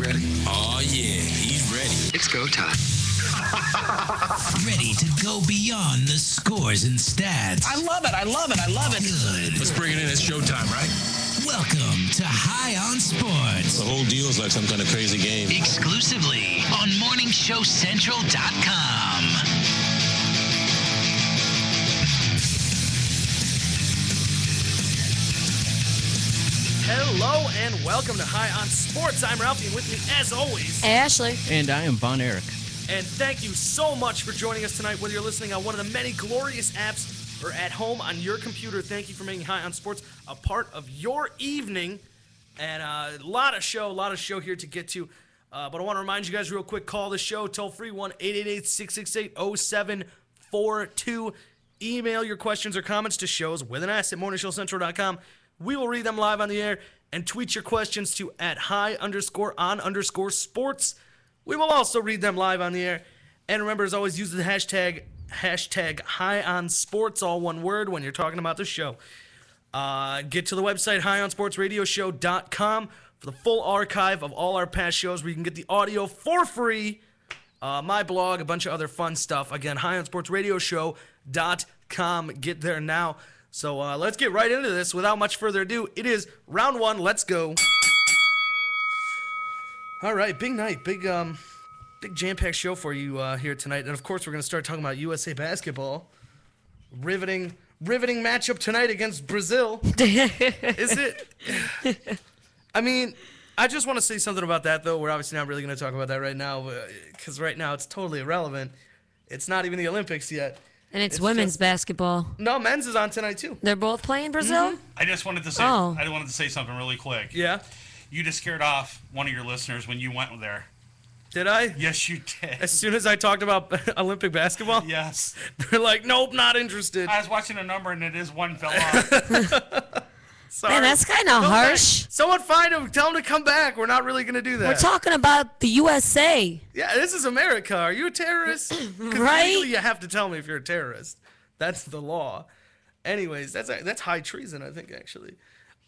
ready? Oh, yeah, he's ready. It's go time. Ready to go beyond the scores and stats. I love it. Good. Let's bring it in. It's showtime, right? Welcome to High on Sports. The whole deal is like some kind of crazy game. Exclusively on MorningShowCentral.com. Hello and welcome to High on Sports. I'm Ralphie, and with me, as always, Ashley. And I am Von Erich. And thank you so much for joining us tonight, whether you're listening on one of the many glorious apps or at home on your computer. Thank you for making High on Sports a part of your evening. And a lot of show here to get to. But I want to remind you guys real quick, call the show, toll free, 1-888-668-0742. Email your questions or comments to shows with an S at MorningShowCentral.com. We will read them live on the air and tweet your questions to @high_on_sports. We will also read them live on the air. And remember, as always, use the hashtag #HighOnSports, all one word, when you're talking about the show. Get to the website, highonsportsradioshow.com, for the full archive of all our past shows where you can get the audio for free. My blog, a bunch of other fun stuff. Again, highonsportsradioshow.com. Get there now. So let's get right into this. Without much further ado, it is round one. Let's go. All right, big night, big jam-packed show for you here tonight. And of course, we're going to start talking about USA basketball. Riveting matchup tonight against Brazil. Is it? I mean, I just want to say something about that, though. We're obviously not really going to talk about that right now, because right now it's totally irrelevant. It's not even the Olympics yet. And it's women's basketball. No, men's is on tonight, too. They're both playing Brazil? Mm-hmm. I just wanted to say Oh. I wanted to say something really quick. Yeah? You just scared off one of your listeners when you went there. Did I? Yes, you did. As soon as I talked about Olympic basketball? Yes. They're like, nope, not interested. I was watching a number and it is one fell off. Sorry. Man, that's kind of harsh. Back. Someone find him. Tell him to come back. We're not really going to do that. We're talking about the USA. Yeah, this is America. Are you a terrorist? 'Cause Right? legally you have to tell me if you're a terrorist. That's the law. Anyways, that's high treason, I think, actually.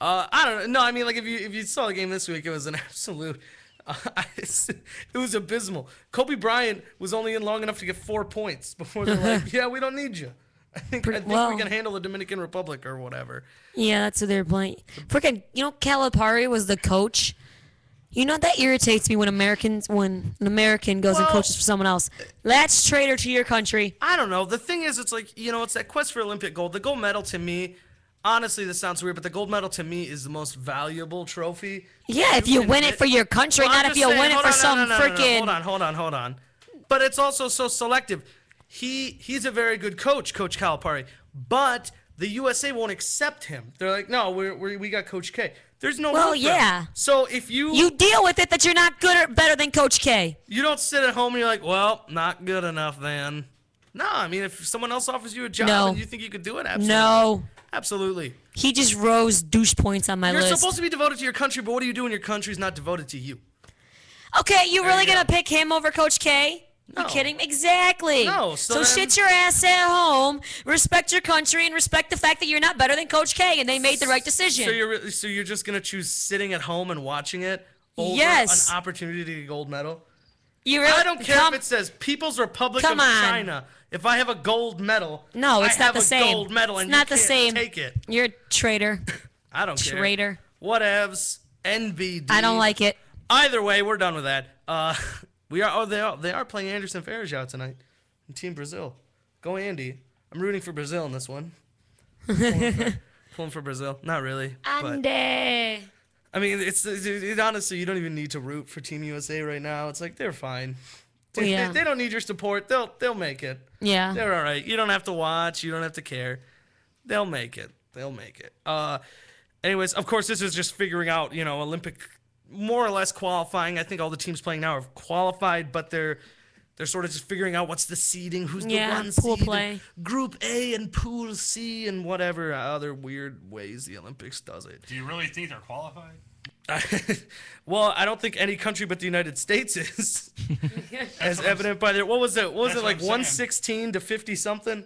I don't know. No, I mean, like, if you saw the game this week, it was an absolute... it was abysmal. Kobe Bryant was only in long enough to get 4 points before they're like, yeah, we don't need you. I think we can handle the Dominican Republic or whatever. Yeah, that's who they're playing. Freaking, Calipari was the coach. You know, that irritates me when an American goes and coaches for someone else. That's traitor to your country. I don't know. The thing is, it's like, it's that quest for Olympic gold. The gold medal to me, honestly, this sounds weird, but the gold medal to me is the most valuable trophy. Yeah, if you win it for your country, not if you win it for some freaking... Hold on. But it's also so selective. He's a very good coach, Coach Calipari, but the USA won't accept him. They're like, no, we got Coach K. There's no. Well, yeah. So if you deal with it that you're not good or better than Coach K. You don't sit at home and you're like, well, not good enough then. No, I mean, if someone else offers you a job and you think you could do it, absolutely. No. Absolutely. He just rose douche points on my list. You're supposed to be devoted to your country, but what do you do when your country's not devoted to you? Okay, you really gonna pick him over Coach K? No. You kidding? Exactly. No. So shit your ass at home, respect your country, and respect the fact that you're not better than Coach K, and they made the right decision. So you're just gonna choose sitting at home and watching it over an opportunity to get a gold medal? I don't care if it says People's Republic of China. If I have a gold medal, no, it's not the same. Gold medal and it's not you the can't same. Take it. You're a traitor. I don't care. Traitor. Whatevs. NBD. I don't like it. Either way, we're done with that. They are playing Anderson Varejao tonight in Team Brazil. Go Andy. I'm rooting for Brazil in this one. Pulling for Brazil. Not really. Andy. I mean, it's honestly, you don't even need to root for Team USA right now. It's like they're fine. They don't need your support. They'll make it. Yeah. They're all right. You don't have to watch. You don't have to care. They'll make it. Anyways, of course, this is just figuring out, Olympic, more or less qualifying. I think all the teams playing now are qualified, but they're sort of just figuring out what's the seeding, who's the one pool seed, play. Group A and Pool C, and whatever other weird ways the Olympics does it. Do you really think they're qualified? Well, I don't think any country but the United States is, as evident by their. What was it? What was it like 116 to 50 something?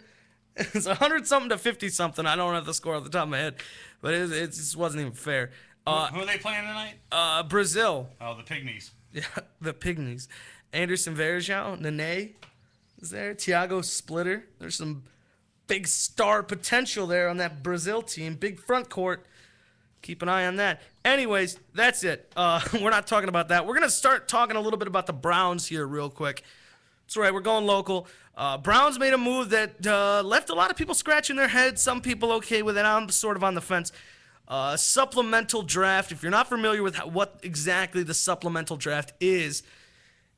It's 100 something to 50 something. I don't have the score off the top of my head, but it just wasn't even fair. Who are they playing tonight? Brazil. Oh, the Pygmies. Yeah, the Pygmies. Anderson Varejao, Nene is there. Thiago Splitter. There's some big star potential there on that Brazil team. Big front court. Keep an eye on that. Anyways, that's it. We're not talking about that. We're going to start talking a little bit about the Browns here real quick. That's right, we're going local. Browns made a move that left a lot of people scratching their heads. Some people okay with it. I'm sort of on the fence. Supplemental draft. If you're not familiar with what exactly the supplemental draft is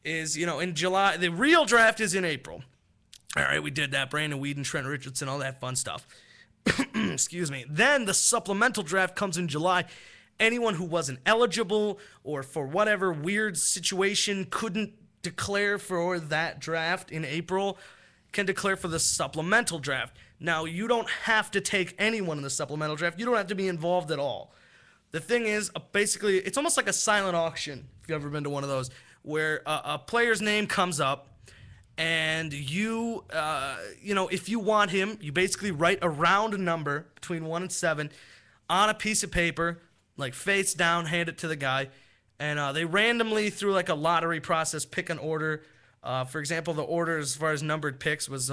in July. The real draft is in April. All right, we did that. Brandon Whedon, Trent Richardson, all that fun stuff. Excuse me. Then the supplemental draft comes in July. Anyone who wasn't eligible or for whatever weird situation couldn't declare for that draft in April can declare for the supplemental draft. Now, you don't have to take anyone in the supplemental draft. You don't have to be involved at all. The thing is, basically, it's almost like a silent auction, if you've ever been to one of those, where a player's name comes up, and you, if you want him, you basically write a round number between 1 and 7 on a piece of paper, like face down, hand it to the guy, and they randomly, through like a lottery process, pick an order. For example, the order as far as numbered picks was,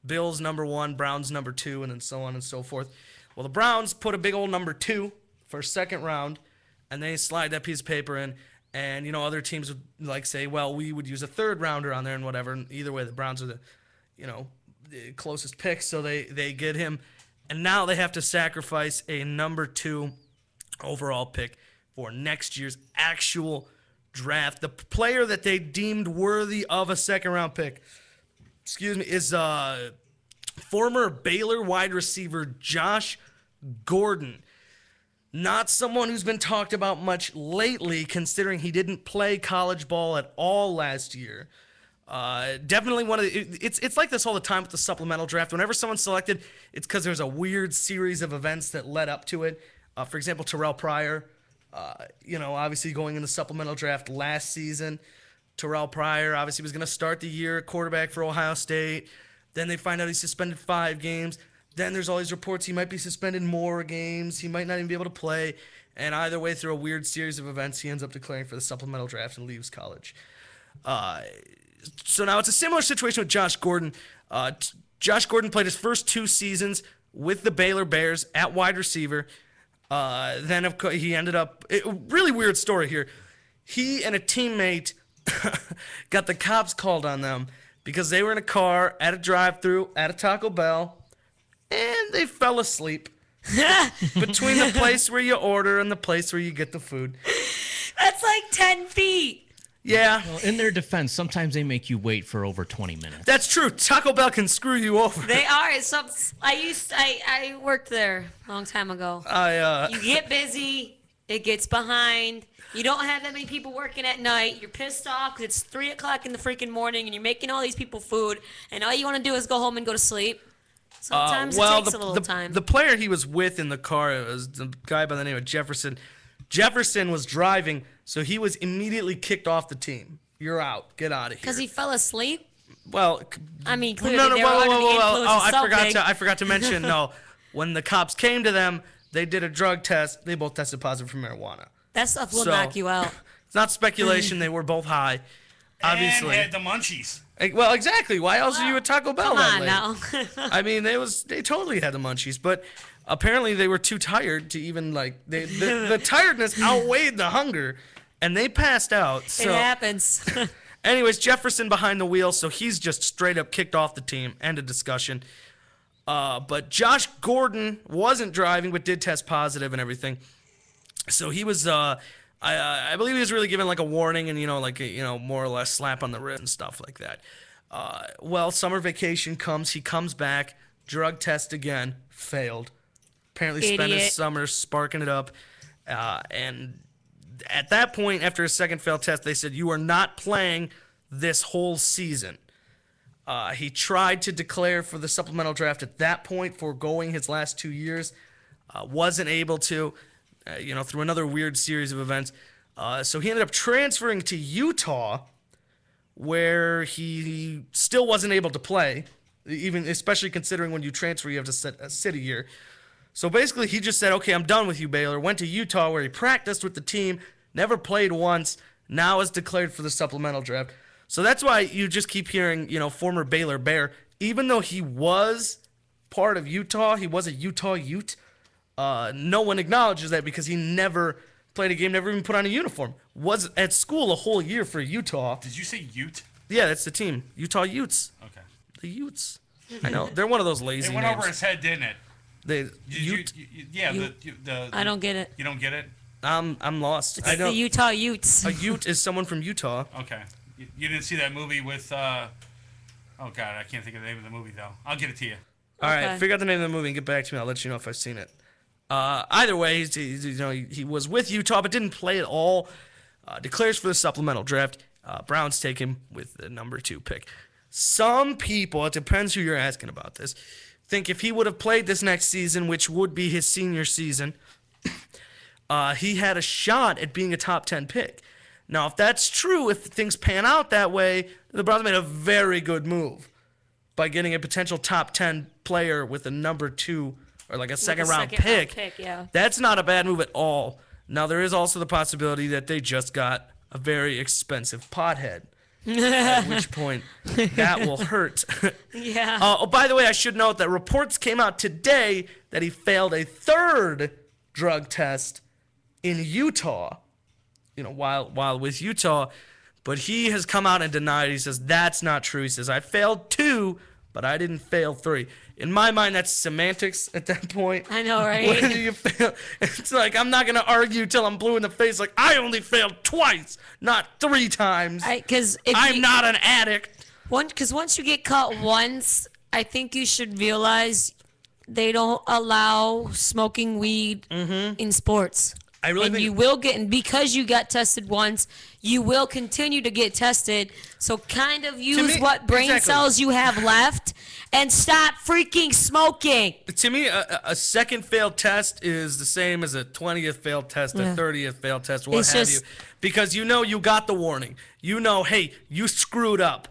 Bills number 1, Browns number 2, and then so on and so forth. Well, the Browns put a big old number 2 for second round, and they slide that piece of paper in. And, other teams would say, well, we would use a third rounder on there and whatever. And either way, the Browns are the closest pick, so they get him. And now they have to sacrifice a number 2 overall pick for next year's actual draft. The player that they deemed worthy of a second-round pick, is former Baylor wide receiver Josh Gordon. Not someone who's been talked about much lately, considering he didn't play college ball at all last year. Definitely one of the, it's like this all the time with the supplemental draft. Whenever someone's selected, it's because there's a weird series of events that led up to it. For example, Terrell Pryor, obviously going in the supplemental draft last season. Terrell Pryor obviously was going to start the year quarterback for Ohio State. Then they find out he's suspended 5 games. Then there's all these reports he might be suspended more games. He might not even be able to play. And either way, through a weird series of events, he ends up declaring for the supplemental draft and leaves college. So now it's a similar situation with Josh Gordon. Josh Gordon played his first 2 seasons with the Baylor Bears at wide receiver. Then, of course, he ended up... really weird story here. He and a teammate got the cops called on them because they were in a car at a drive-thru at a Taco Bell, and they fell asleep between the place where you order and the place where you get the food. That's like 10 feet. Yeah. Well, in their defense, sometimes they make you wait for over 20 minutes. That's true. Taco Bell can screw you over. They are. I worked there a long time ago. You get busy. It gets behind. You don't have that many people working at night. You're pissed off because it's 3 o'clock in the freaking morning and you're making all these people food, and all you want to do is go home and go to sleep. Sometimes it takes a little time. The player he was with in the car was the guy by the name of Jefferson. Jefferson was driving, so he was immediately kicked off the team. You're out. Get out of here. Because he fell asleep? Well, clearly they were under the influence of something. I forgot to mention, no, when the cops came to them, they did a drug test. They both tested positive for marijuana. That stuff will knock you out. It's not speculation. They were both high, obviously. And had the munchies. Well, exactly. Why else are you at Taco Bell Come that on late? now. I mean, they totally had the munchies, but apparently they were too tired to even the tiredness outweighed the hunger, and they passed out. So. It happens. Anyways, Jefferson behind the wheel, so he's just straight up kicked off the team. End of discussion. But Josh Gordon wasn't driving, but did test positive and everything. So he was, I believe he was really given like a warning and, more or less slap on the wrist and stuff like that. Well, summer vacation comes. He comes back, drug test again, failed. Apparently spent his summer sparking it up. And at that point, after his second failed test, they said, you are not playing this whole season. He tried to declare for the supplemental draft at that point, foregoing his last 2 years. Wasn't able to, through another weird series of events. So he ended up transferring to Utah, where he still wasn't able to play, especially considering when you transfer, you have to sit a year. So basically, he just said, okay, I'm done with you, Baylor. Went to Utah, where he practiced with the team, never played once, now is declared for the supplemental draft. So that's why you just keep hearing, former Baylor Bear, even though he was part of Utah, he was a Utah Ute. No one acknowledges that because he never played a game, never even put on a uniform. Was at school a whole year for Utah. Did you say Ute? Yeah, that's the team. Utah Utes. Okay. The Utes. I know. They're one of those lazy It went names. over his head, didn't it? Yeah. The I don't get it. You don't get it? I'm lost. It's I know. the Utah Utes. A Ute is someone from Utah. Okay. You didn't see that movie with, oh, God, I can't think of the name of the movie, though. I'll get it to you. All right, Okay. figure out the name of the movie and get back to me. I'll let you know if I've seen it. Either way, he was with Utah but didn't play at all. Declares for the supplemental draft. Browns take him with the number 2 pick. Some people, it depends who you're asking about this, think if he would have played this next season, which would be his senior season, he had a shot at being a top 10 pick. Now, if that's true, if things pan out that way, the Browns made a very good move by getting a potential top 10 player with a number 2 or like a second-round pick. Yeah. That's not a bad move at all. Now, there is also the possibility that they just got a very expensive pothead, at which point that will hurt. Yeah. By the way, I should note that reports came out today that he failed a 3rd drug test in Utah, while with Utah, but he has come out and denied. He says that's not true. He says I failed 2, but I didn't fail 3. In my mind, that's semantics at that point. I know, right? When do you fail? It's like I'm not gonna argue till I'm blue in the face. Like I only failed twice, not 3 times. Because I'm not an addict. Because once you get caught once, I think you should realize they don't allow smoking weed in sports. I really think you will get, and because you got tested once, you will continue to get tested. So kind of use what brain cells you have left and stop freaking smoking. To me, a second failed test is the same as a 20th failed test, a 30th failed test, what have you. Because you got the warning. Hey, you screwed up.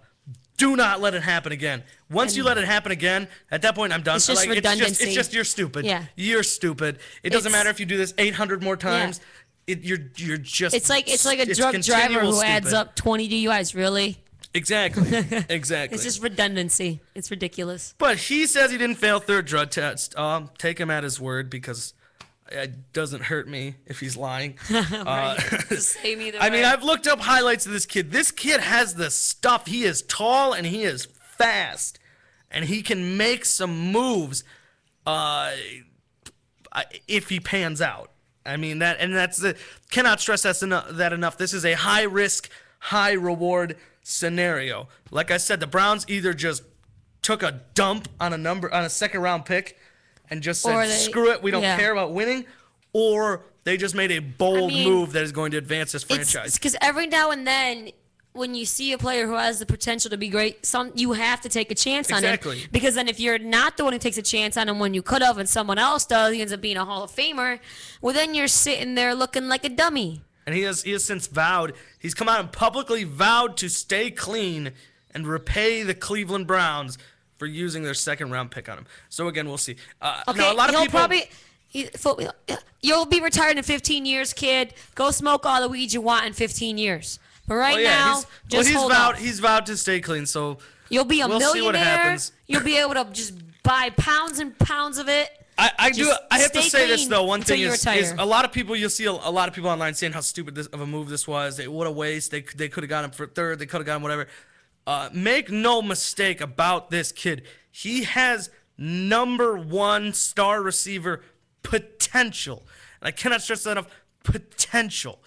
Do not let it happen again. Once you let it happen again, at that point, I'm done. It's just redundancy. It's just you're stupid. Yeah. You're stupid. It doesn't matter if you do this 800 more times. Yeah. You're just. It's like a drug driver who adds up 20 DUIs. Really? Exactly. Exactly. It's just redundancy. It's ridiculous. But he says he didn't fail 3rd drug test. Take him at his word because it doesn't hurt me if he's lying. Same either I mean, way. I've looked up highlights of this kid. This kid has the stuff. He is tall and he is fast, and he can make some moves if he pans out. I mean cannot stress that enough. This is a high risk, high reward scenario. Like I said, the Browns either just took a dump on a 2nd round pick and just said, screw it, we don't care about winning, or they just made a bold move that is going to advance this franchise. Because every now and then, when you see a player who has the potential to be great, you have to take a chance on him. Exactly. Because then if you're not the one who takes a chance on him when you could have and someone else does, he ends up being a Hall of Famer, well, then you're sitting there looking like a dummy. And he has since vowed, he's come out and publicly vowed to stay clean and repay the Cleveland Browns for using their 2nd round pick on him. So again, we'll see. Okay, now, a lot of people you'll be retired in 15 years, kid. Go smoke all the weed you want in 15 years. But right now, he's vowed to stay clean. So you'll be a millionaire. See what happens. You'll be able to just buy pounds and pounds of it. I have to say this though. One thing is retire. a lot of people, you'll see a lot of people online saying how stupid of a move this was. What a waste. They could have got him for 3rd. They could have got him whatever. Make no mistake about this kid. He has number 1 star receiver potential. And I cannot stress that enough. Potential.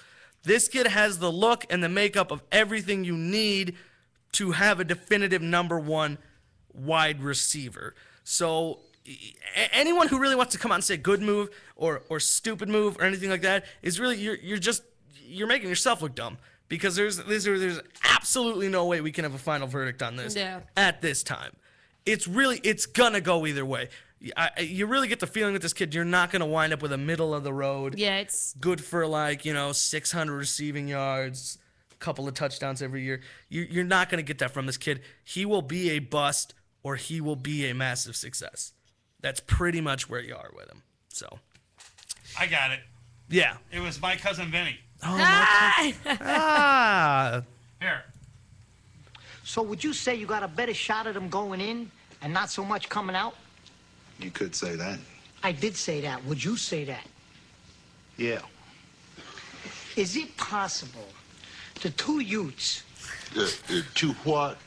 This kid has the look and the makeup of everything you need to have a definitive number 1 wide receiver. So anyone who really wants to come out and say good move or stupid move or anything like that is really you're making yourself look dumb, because there's absolutely no way we can have a final verdict on this at this time. It's gonna go either way. You really get the feeling with this kid, you're not going to wind up with a middle of the road. Yeah, it's good for 600 receiving yards, a couple of touchdowns every year. You're not going to get that from this kid. He will be a bust or he will be a massive success. That's pretty much where you are with him. So, I got it. Yeah. It was my cousin Vinny. Ah. Here. So would you say you got a better shot at them going in and not so much coming out? You could say that. I did say that. Would you say that? Yeah. Is it possible the two Utes... To what?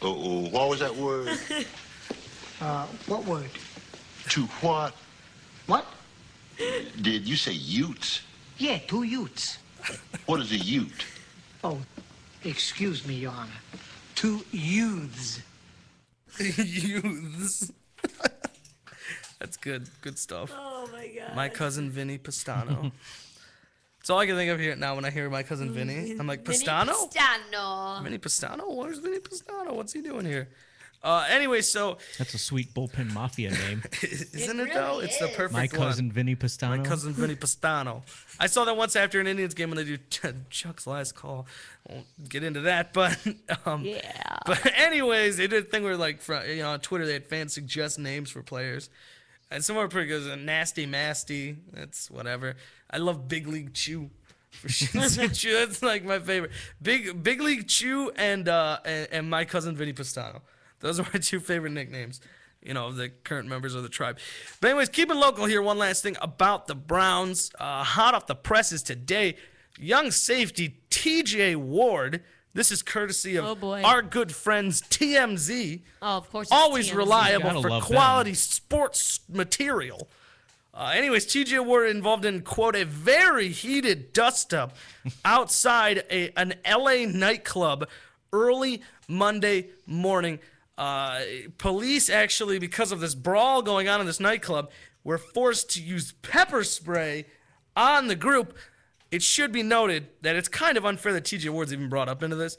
What was that word? What word? To what? What? Did you say Utes? Yeah, two Utes. What is a Ute? Oh, excuse me, Your Honor. Two youths. Youths. That's good. Good stuff. Oh my God. My cousin Vinny Pistano. That's all I can think of here now when I hear my cousin Vinny. I'm like, Pistano? Pistano. Vinny Pistano? Where's Vinny Pistano? What's he doing here? Anyway, so That's a sweet bullpen mafia name. isn't it, really though? It's the is. perfect My cousin one. Vinny Pistano. My cousin Vinny Pistano. I saw that once after an Indians game when they do Chuck's last call. Won't get into that, but Yeah. But anyways, they did a thing where like on Twitter they had fans suggest names for players, and some were pretty good. Nasty Masty, that's whatever. I love Big League Chew. For Chew, that's like my favorite. Big League Chew and my cousin Vinny Pistano. Those are my two favorite nicknames, of the current members of the tribe. But anyways, keeping local here, one last thing about the Browns. Hot off the presses today, young safety TJ Ward. This is courtesy of our good friends TMZ. Oh, of course. It's Always TMZ. reliable Gotta for love quality sports material. Anyways, TJ Ward involved in, quote, a very heated dust-up outside an LA nightclub early Monday morning. Police actually, because of this brawl going on in this nightclub, were forced to use pepper spray on the group. It should be noted that it's kind of unfair that TJ Ward's even brought up into this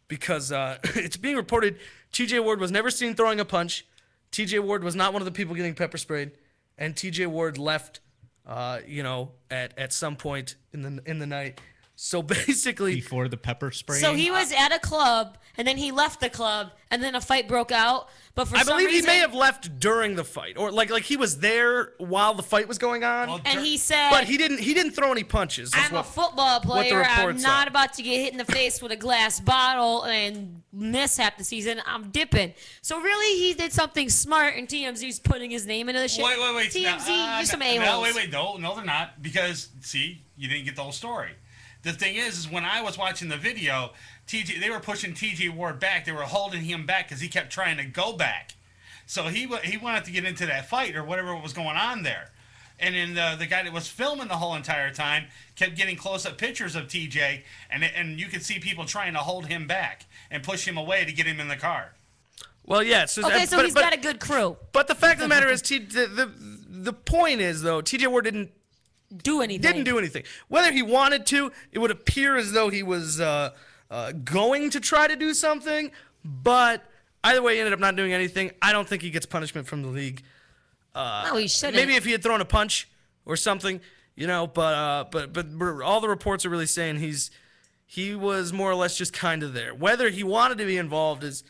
because it's being reported TJ Ward was never seen throwing a punch. TJ Ward was not one of the people getting pepper sprayed. And TJ Ward left, at some point in the night. So basically, Before the pepper spray. So he was at a club, and then he left the club, and then a fight broke out. But for I some believe reason, he may have left during the fight, or like he was there while the fight was going on. Well, and he said, But he didn't throw any punches. That's I'm a what- football player. I'm reports not are. about to get hit in the face with a glass bottle and miss half the season. I'm dipping. So really, he did something smart, and TMZ's putting his name into the shit. Wait. TMZ, you're some No, a-holes. wait. No, they're not. Because, see, you didn't get the whole story. The thing is when I was watching the video, they were pushing TJ Ward back. They were holding him back because he kept trying to go back. So he wanted to get into that fight or whatever was going on there. And then the guy that was filming the whole entire time kept getting close-up pictures of TJ, and you could see people trying to hold him back and push him away to get him in the car. Well, yeah. So He's got a good crew. But the fact of the matter is, the point is though, TJ Ward didn't Do anything. Whether he wanted to, it would appear as though he was going to try to do something. But either way, he ended up not doing anything. I don't think he gets punishment from the league. No, he shouldn't. Maybe if he had thrown a punch or something, But all the reports are really saying he was more or less just kind of there. Whether he wanted to be involved is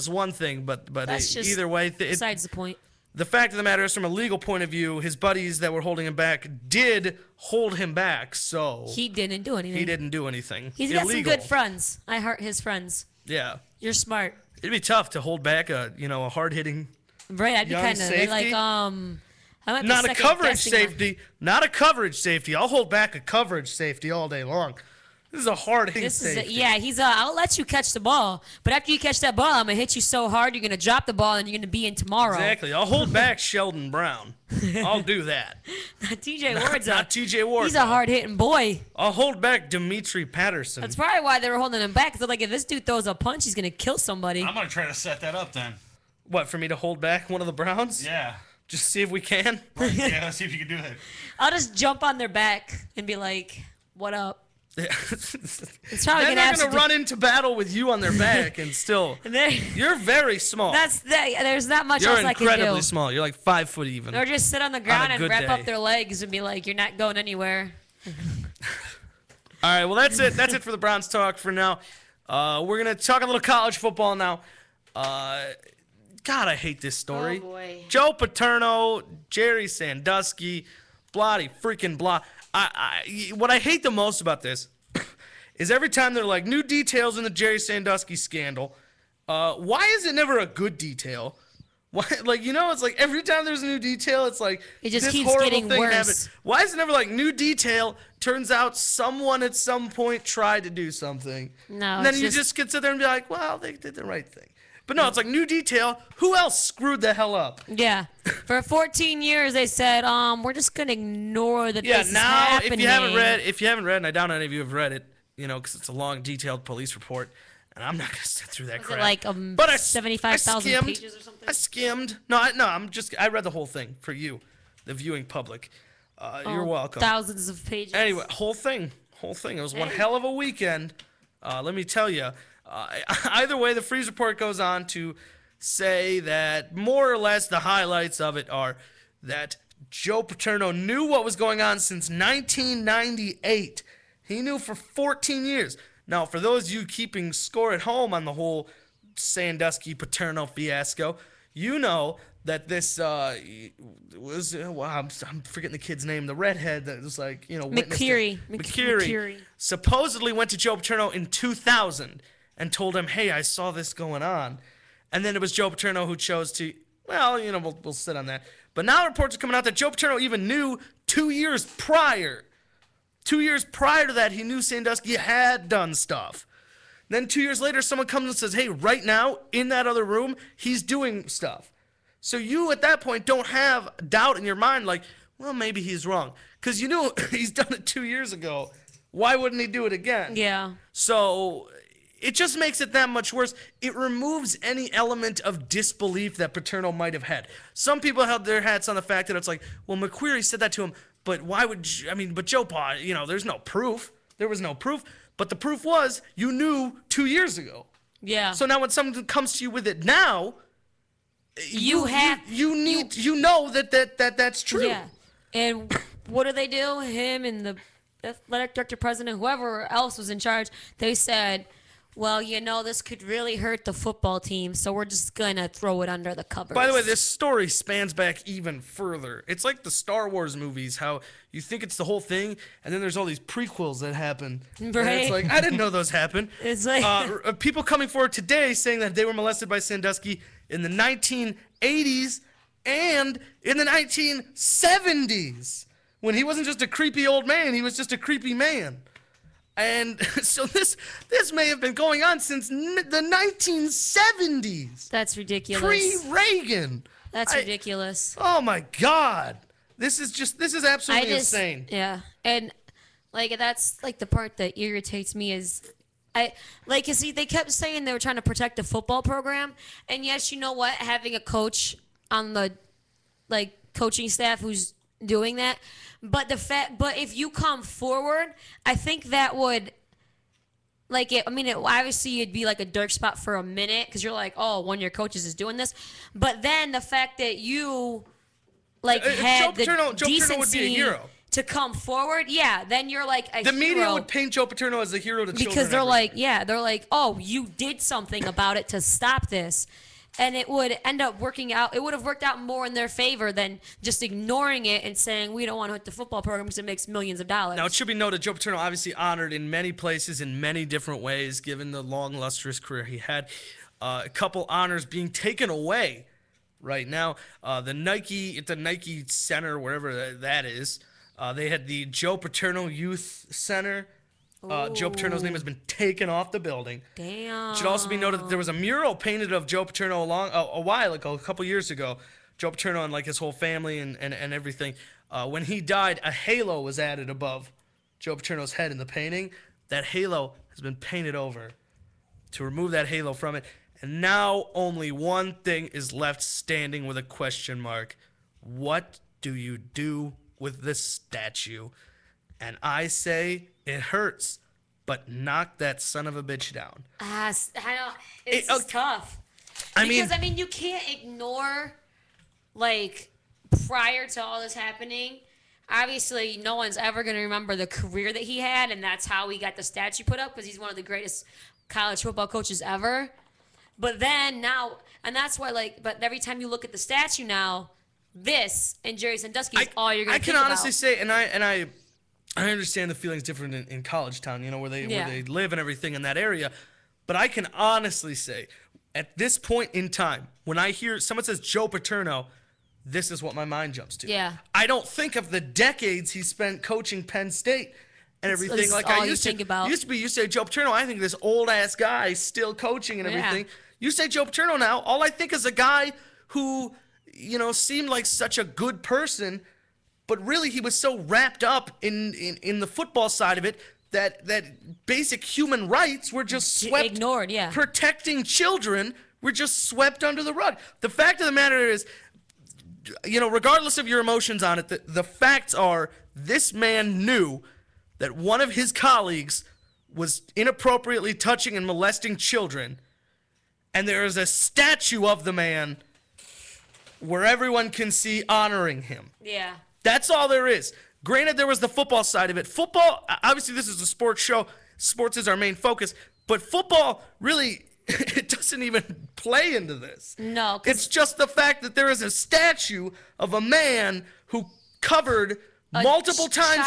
one thing. But That's just either way, besides the point. the fact of the matter is, from a legal point of view, his buddies that were holding him back did hold him back. So He didn't do anything. he didn't do anything. He's got some illegal. good friends. I heart his friends. Yeah, You're smart. it'd be tough to hold back a hard hitting. Right, I'd be Young kind of safety? like, I might be Not a coverage second-guessing my- safety. Not a coverage safety. I'll hold back a coverage safety all day long. This is a hard hitting This is safety. he's I'll let you catch the ball, but after you catch that ball, I'm gonna hit you so hard you're gonna drop the ball and you're gonna be in tomorrow. Exactly. I'll hold back Sheldon Brown. I'll do that. TJ Ward's Not TJ Ward. he's a hard hitting boy. I'll hold back Dimitri Patterson. That's probably why they were holding him back. Cause they're like, if this dude throws a punch, he's gonna kill somebody. I'm going to try to set that up then. What, for me to hold back one of the Browns? Yeah. Just see if we can? Yeah, let's see if you can do it. I'll just jump on their back and be like, "What up?" Yeah. It's probably Then gonna they're have going to run into battle with you on their back and still. You're very small. There's not much You're else I can incredibly do. small. You're like 5 foot even. Or just sit on the ground and good wrap day. up their legs and be like, "You're not going anywhere." All right, well, that's it. That's it for the Browns talk for now. We're going to talk a little college football now. God, I hate this story. Oh, boy. Joe Paterno, Jerry Sandusky, splotty, freaking blah. What I hate the most about this is every time they're like, new details in the Jerry Sandusky scandal. Why is it never a good detail? Why, like, it's like every time there's a new detail, it's like it just this keeps horrible getting thing worse. happened. Why is it never like new detail? Turns out someone at some point tried to do something. No, and then you just get sit there and be like, well, they did the right thing. But no, it's like new detail. Who else screwed the hell up? Yeah. For 14 years, they said, we're just gonna ignore that this is now happening. if you haven't read, and I doubt any of you have read it, because it's a long, detailed police report. And I'm not gonna sit through that crap. It like but 75,000 pages or something? I skimmed. No, I read the whole thing for you, the viewing public. You're welcome. Thousands of pages. Anyway, whole thing. It was one hell of a weekend. Let me tell you. Either way, the freeze report goes on to say that more or less the highlights of it are that Joe Paterno knew what was going on since 1998. He knew for 14 years. Now, for those of you keeping score at home on the whole Sandusky-Paterno fiasco, you know that this was, I'm forgetting the kid's name, the redhead that was like, McCurry. Supposedly went to Joe Paterno in 2000 and told him, hey, I saw this going on. And then it was Joe Paterno who chose to, we'll sit on that. But now reports are coming out that Joe Paterno even knew 2 years prior. 2 years prior to that, he knew Sandusky had done stuff. Then 2 years later, someone comes and says, hey, right now, in that other room, he's doing stuff. So you, at that point, don't have doubt in your mind like, well, maybe he's wrong. Because you knew he's done it 2 years ago. Why wouldn't he do it again? Yeah. So it just makes it that much worse. It removes any element of disbelief that Paterno might have had. Some people held their hats on the fact that it's like, well, McQuarrie said that to him. But why would but Joe Pa, there's no proof. There was no proof. But the proof was you knew 2 years ago. Yeah. So now when someone comes to you with it now, you know that's true. Yeah. And what do? Him and the athletic director, president, whoever else was in charge, they said, well, this could really hurt the football team, so we're just going to throw it under the covers. By the way, this story spans back even further. It's like the Star Wars movies, how you think it's the whole thing, and then there's all these prequels that happen. Right. And it's like, I didn't know those happened. It's like people coming forward today saying that they were molested by Sandusky in the 1980s and in the 1970s, when he wasn't just a creepy old man, he was just a creepy man. And so this may have been going on since the 1970s. That's ridiculous. Pre-Reagan. That's ridiculous. Oh my God. This is absolutely insane. Yeah. And that's the part that irritates me is they kept saying they were trying to protect the football program. And yes, you know what? Having a coach on the coaching staff who's doing that. But but if you come forward, I think that would, obviously it'd be like a dark spot for a minute because you're like, oh, one of your coaches is doing this. But then the fact that you, had Joe the Paterno would be a hero. To come forward, then you're like a hero. The media would paint Joe Paterno as a hero to children. Because they're like, oh, you did something about it to stop this. And it would end up working out. It would have worked out more in their favor than just ignoring it and saying, we don't want to hit the football program because it makes millions of dollars. Now, it should be noted, Joe Paterno obviously honored in many places in many different ways, given the long, lustrous career he had. A couple honors being taken away right now. At the Nike Center, wherever that is, they had the Joe Paterno Youth Center. Joe Paterno's name has been taken off the building. Damn. It should also be noted that there was a mural painted of Joe Paterno a while ago, a couple years ago. Joe Paterno and his whole family and everything. When he died, a halo was added above Joe Paterno's head in the painting. That halo has been painted over to remove that halo from it. And now only one thing is left standing with a question mark. What do you do with this statue? And I say it hurts, but knock that son of a bitch down. I know. It's tough. Because you can't ignore, prior to all this happening, obviously no one's ever going to remember the career that he had, and that's how he got the statue put up, because he's one of the greatest college football coaches ever. But then now, and that's why, but every time you look at the statue now, this and Jerry Sandusky is all you're going I to can think honestly about. say, and I understand the feelings different in College Town, where they live and everything in that area. But I can honestly say, at this point in time, when I hear someone says Joe Paterno, this is what my mind jumps to. Yeah. I don't think of the decades he spent coaching Penn State and everything. That's Like all I you used think to. about. You say Joe Paterno, I think this old ass guy still coaching and Yeah. everything. You say Joe Paterno now, all I think is a guy who, seemed like such a good person, but really he was so wrapped up in the football side of it that basic human rights were just swept, ignored. Yeah. Protecting children were just swept under the rug. The fact of the matter is, regardless of your emotions on it, the facts are this man knew that one of his colleagues was inappropriately touching and molesting children, and there is a statue of the man where everyone can see honoring him. Yeah. That's all there is. Granted, there was the football side of it. Football, obviously this is a sports show. Sports is our main focus. But football, really, it doesn't even play into this. No. It's just the fact that there is a statue of a man who covered multiple times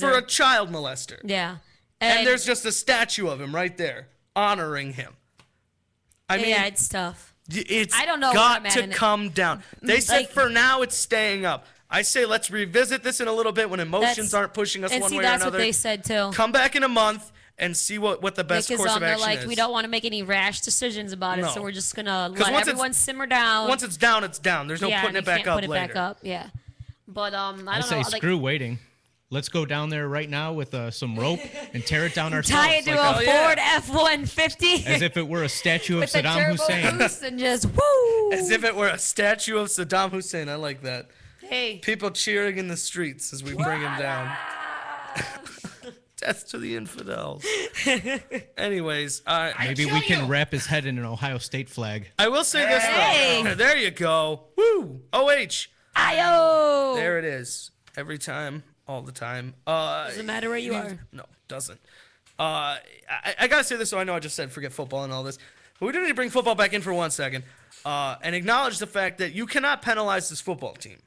for a child molester. Yeah. And there's just a statue of him right there, honoring him. I mean, yeah, it's tough. It's I don't know got where I'm to at come down. They said for now it's staying up. I say let's revisit this in a little bit when emotions aren't pushing us one way or another. That's what they said too. Come back in a month and see what the best course of action like, is. we don't want to make any rash decisions about it, No. so we're just gonna let everyone simmer down. Once it's down, it's down. There's no putting it back up put it later. back up. Yeah, but I don't know. I say screw waiting. Let's go down there right now with some rope and tear it down ourselves. Tie it to a Ford F-150. As if it were a statue of with Saddam the turbo Hussein. boost and just woo. As if it were a statue of Saddam Hussein. I like that. Hey. People cheering in the streets as we bring him down. Death to the infidels. Anyways, maybe we can wrap his head in an Ohio State flag. I will say this though. There you go. Woo! OH. Ayo. There it is. Every time, all the time. Doesn't matter where you are. No, doesn't. I gotta say this, so I know I just said forget football and all this, but we do need to bring football back in for 1 second, and acknowledge the fact that you cannot penalize this football team.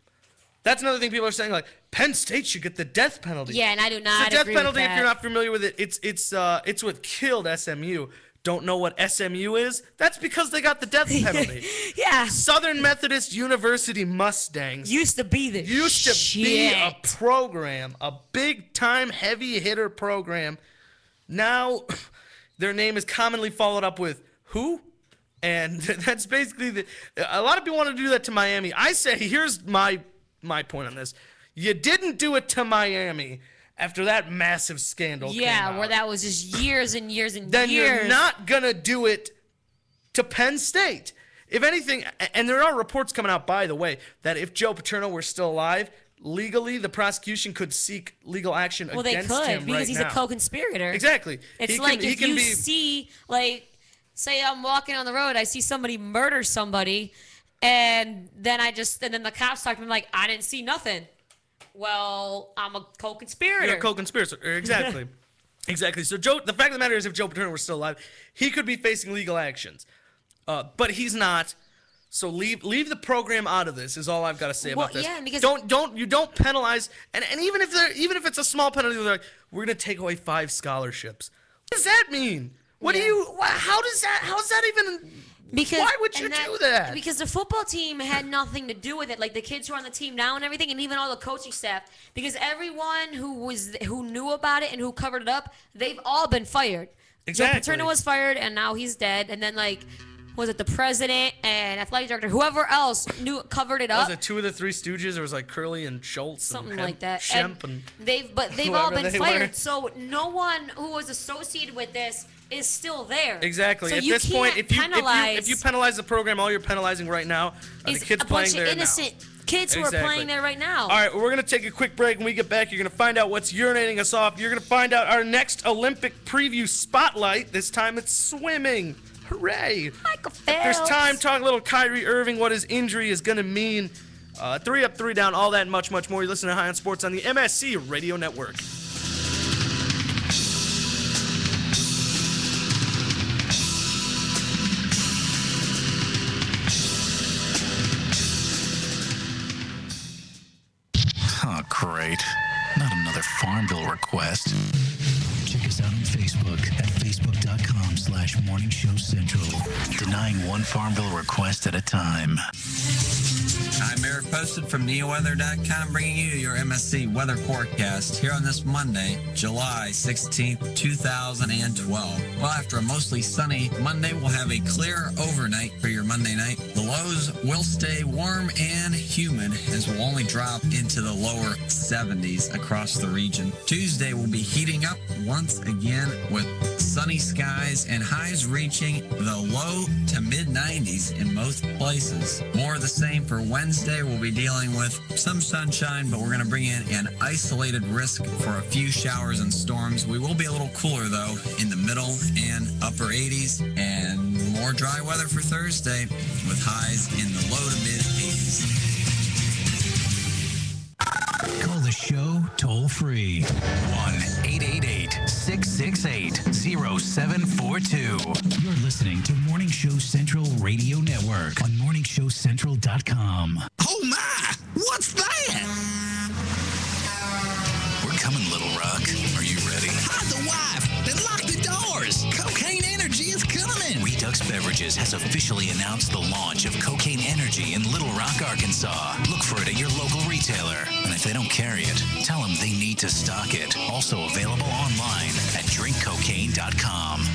That's another thing people are saying, like Penn State should get the death penalty. Yeah, and I do not The death agree penalty, with if that. you're not familiar with it, it's what killed SMU. Don't know what SMU is? That's because they got the death penalty. Yeah. Southern Methodist University Mustangs Used to be the used to be a program, a big-time heavy hitter program. Now, their name is commonly followed up with who? And that's basically a lot of people want to do that to Miami. I say, here's my point on this. You didn't do it to Miami after that massive scandal came out. where that was just years and years and Then years. you're not going to do it to Penn State. If anything, and there are reports coming out, by the way, that if Joe Paterno were still alive, legally the prosecution could seek legal action against him Well, they could because right he's now. a co-conspirator. Exactly. It's like if you see, like, say I'm walking on the road, I see somebody murder somebody, and then the cops talk to me like, I didn't see nothing. Well, I'm a co-conspirator. You're a co-conspirator. Exactly. Exactly. So the fact of the matter is, if Joe Paterno were still alive, he could be facing legal actions. But he's not. So leave the program out of this is all I've got to say about this. Yeah, because don't penalize, and even if it's a small penalty, they're like, we're gonna take away 5 scholarships. What does that mean? How does that even? Why would you do that? Because the football team had nothing to do with it. Like the kids who are on the team now and everything, and even all the coaching staff. Because everyone who knew about it and who covered it up, they've all been fired. Exactly. Joe Paterno was fired, and now he's dead. And then was it the president and athletic director, whoever else covered it up? Was it 2 of the 3 Stooges? There was like Curly and Schultz, something and like that. Shemp, and they've all been fired. Were. So no one who was associated with this is still there. Exactly. So At you this point, can't if you penalize the program, all you're penalizing right now are the kids a playing bunch there of innocent kids who are playing there right now. All right, well, we're going to take a quick break. When we get back, you're going to find out what's urinating us off. You're going to find out our next Olympic preview spotlight. This time it's swimming. Hooray. Michael If there's time, talk a little Kyrie Irving, what his injury is going to mean. 3 up, 3 down, all that and much, much more. You listen to High on Sports on the MSC Radio Network. Farmville request. Check us out on Facebook at facebook.com/Morning Show Central. Denying one Farmville request at a time. I'm Eric Posted from NeoWeather.com, bringing you your MSC weather forecast here on this Monday, July 16th, 2012. Well, after a mostly sunny Monday, we'll have a clear overnight for your Monday night. The lows will stay warm and humid as we'll only drop into the lower 70s across the region. Tuesday will be heating up once again with sunny skies and highs reaching the low to mid 90s in most places. More of the same for Wednesday. We'll be dealing with some sunshine, but we're going to bring in an isolated risk for a few showers and storms. We will be a little cooler, though, in the middle and upper 80s, and more dry weather for Thursday with highs in the low to mid 80s. Call the show toll free. 1-888-668-0742. You're listening to Morning Show Central Radio Network on morningshowcentral.com. Oh my! What's that? We're coming, Little Rock. Are you ready? Hide the wife and lock the doors. Cocaine Energy is coming. Redux Beverages has officially announced the launch of Cocaine Energy in Little Rock, Arkansas. Look for it at your local retailer. And if they don't carry it, tell them they need to stock it. Also available online at drinkcocaine.com.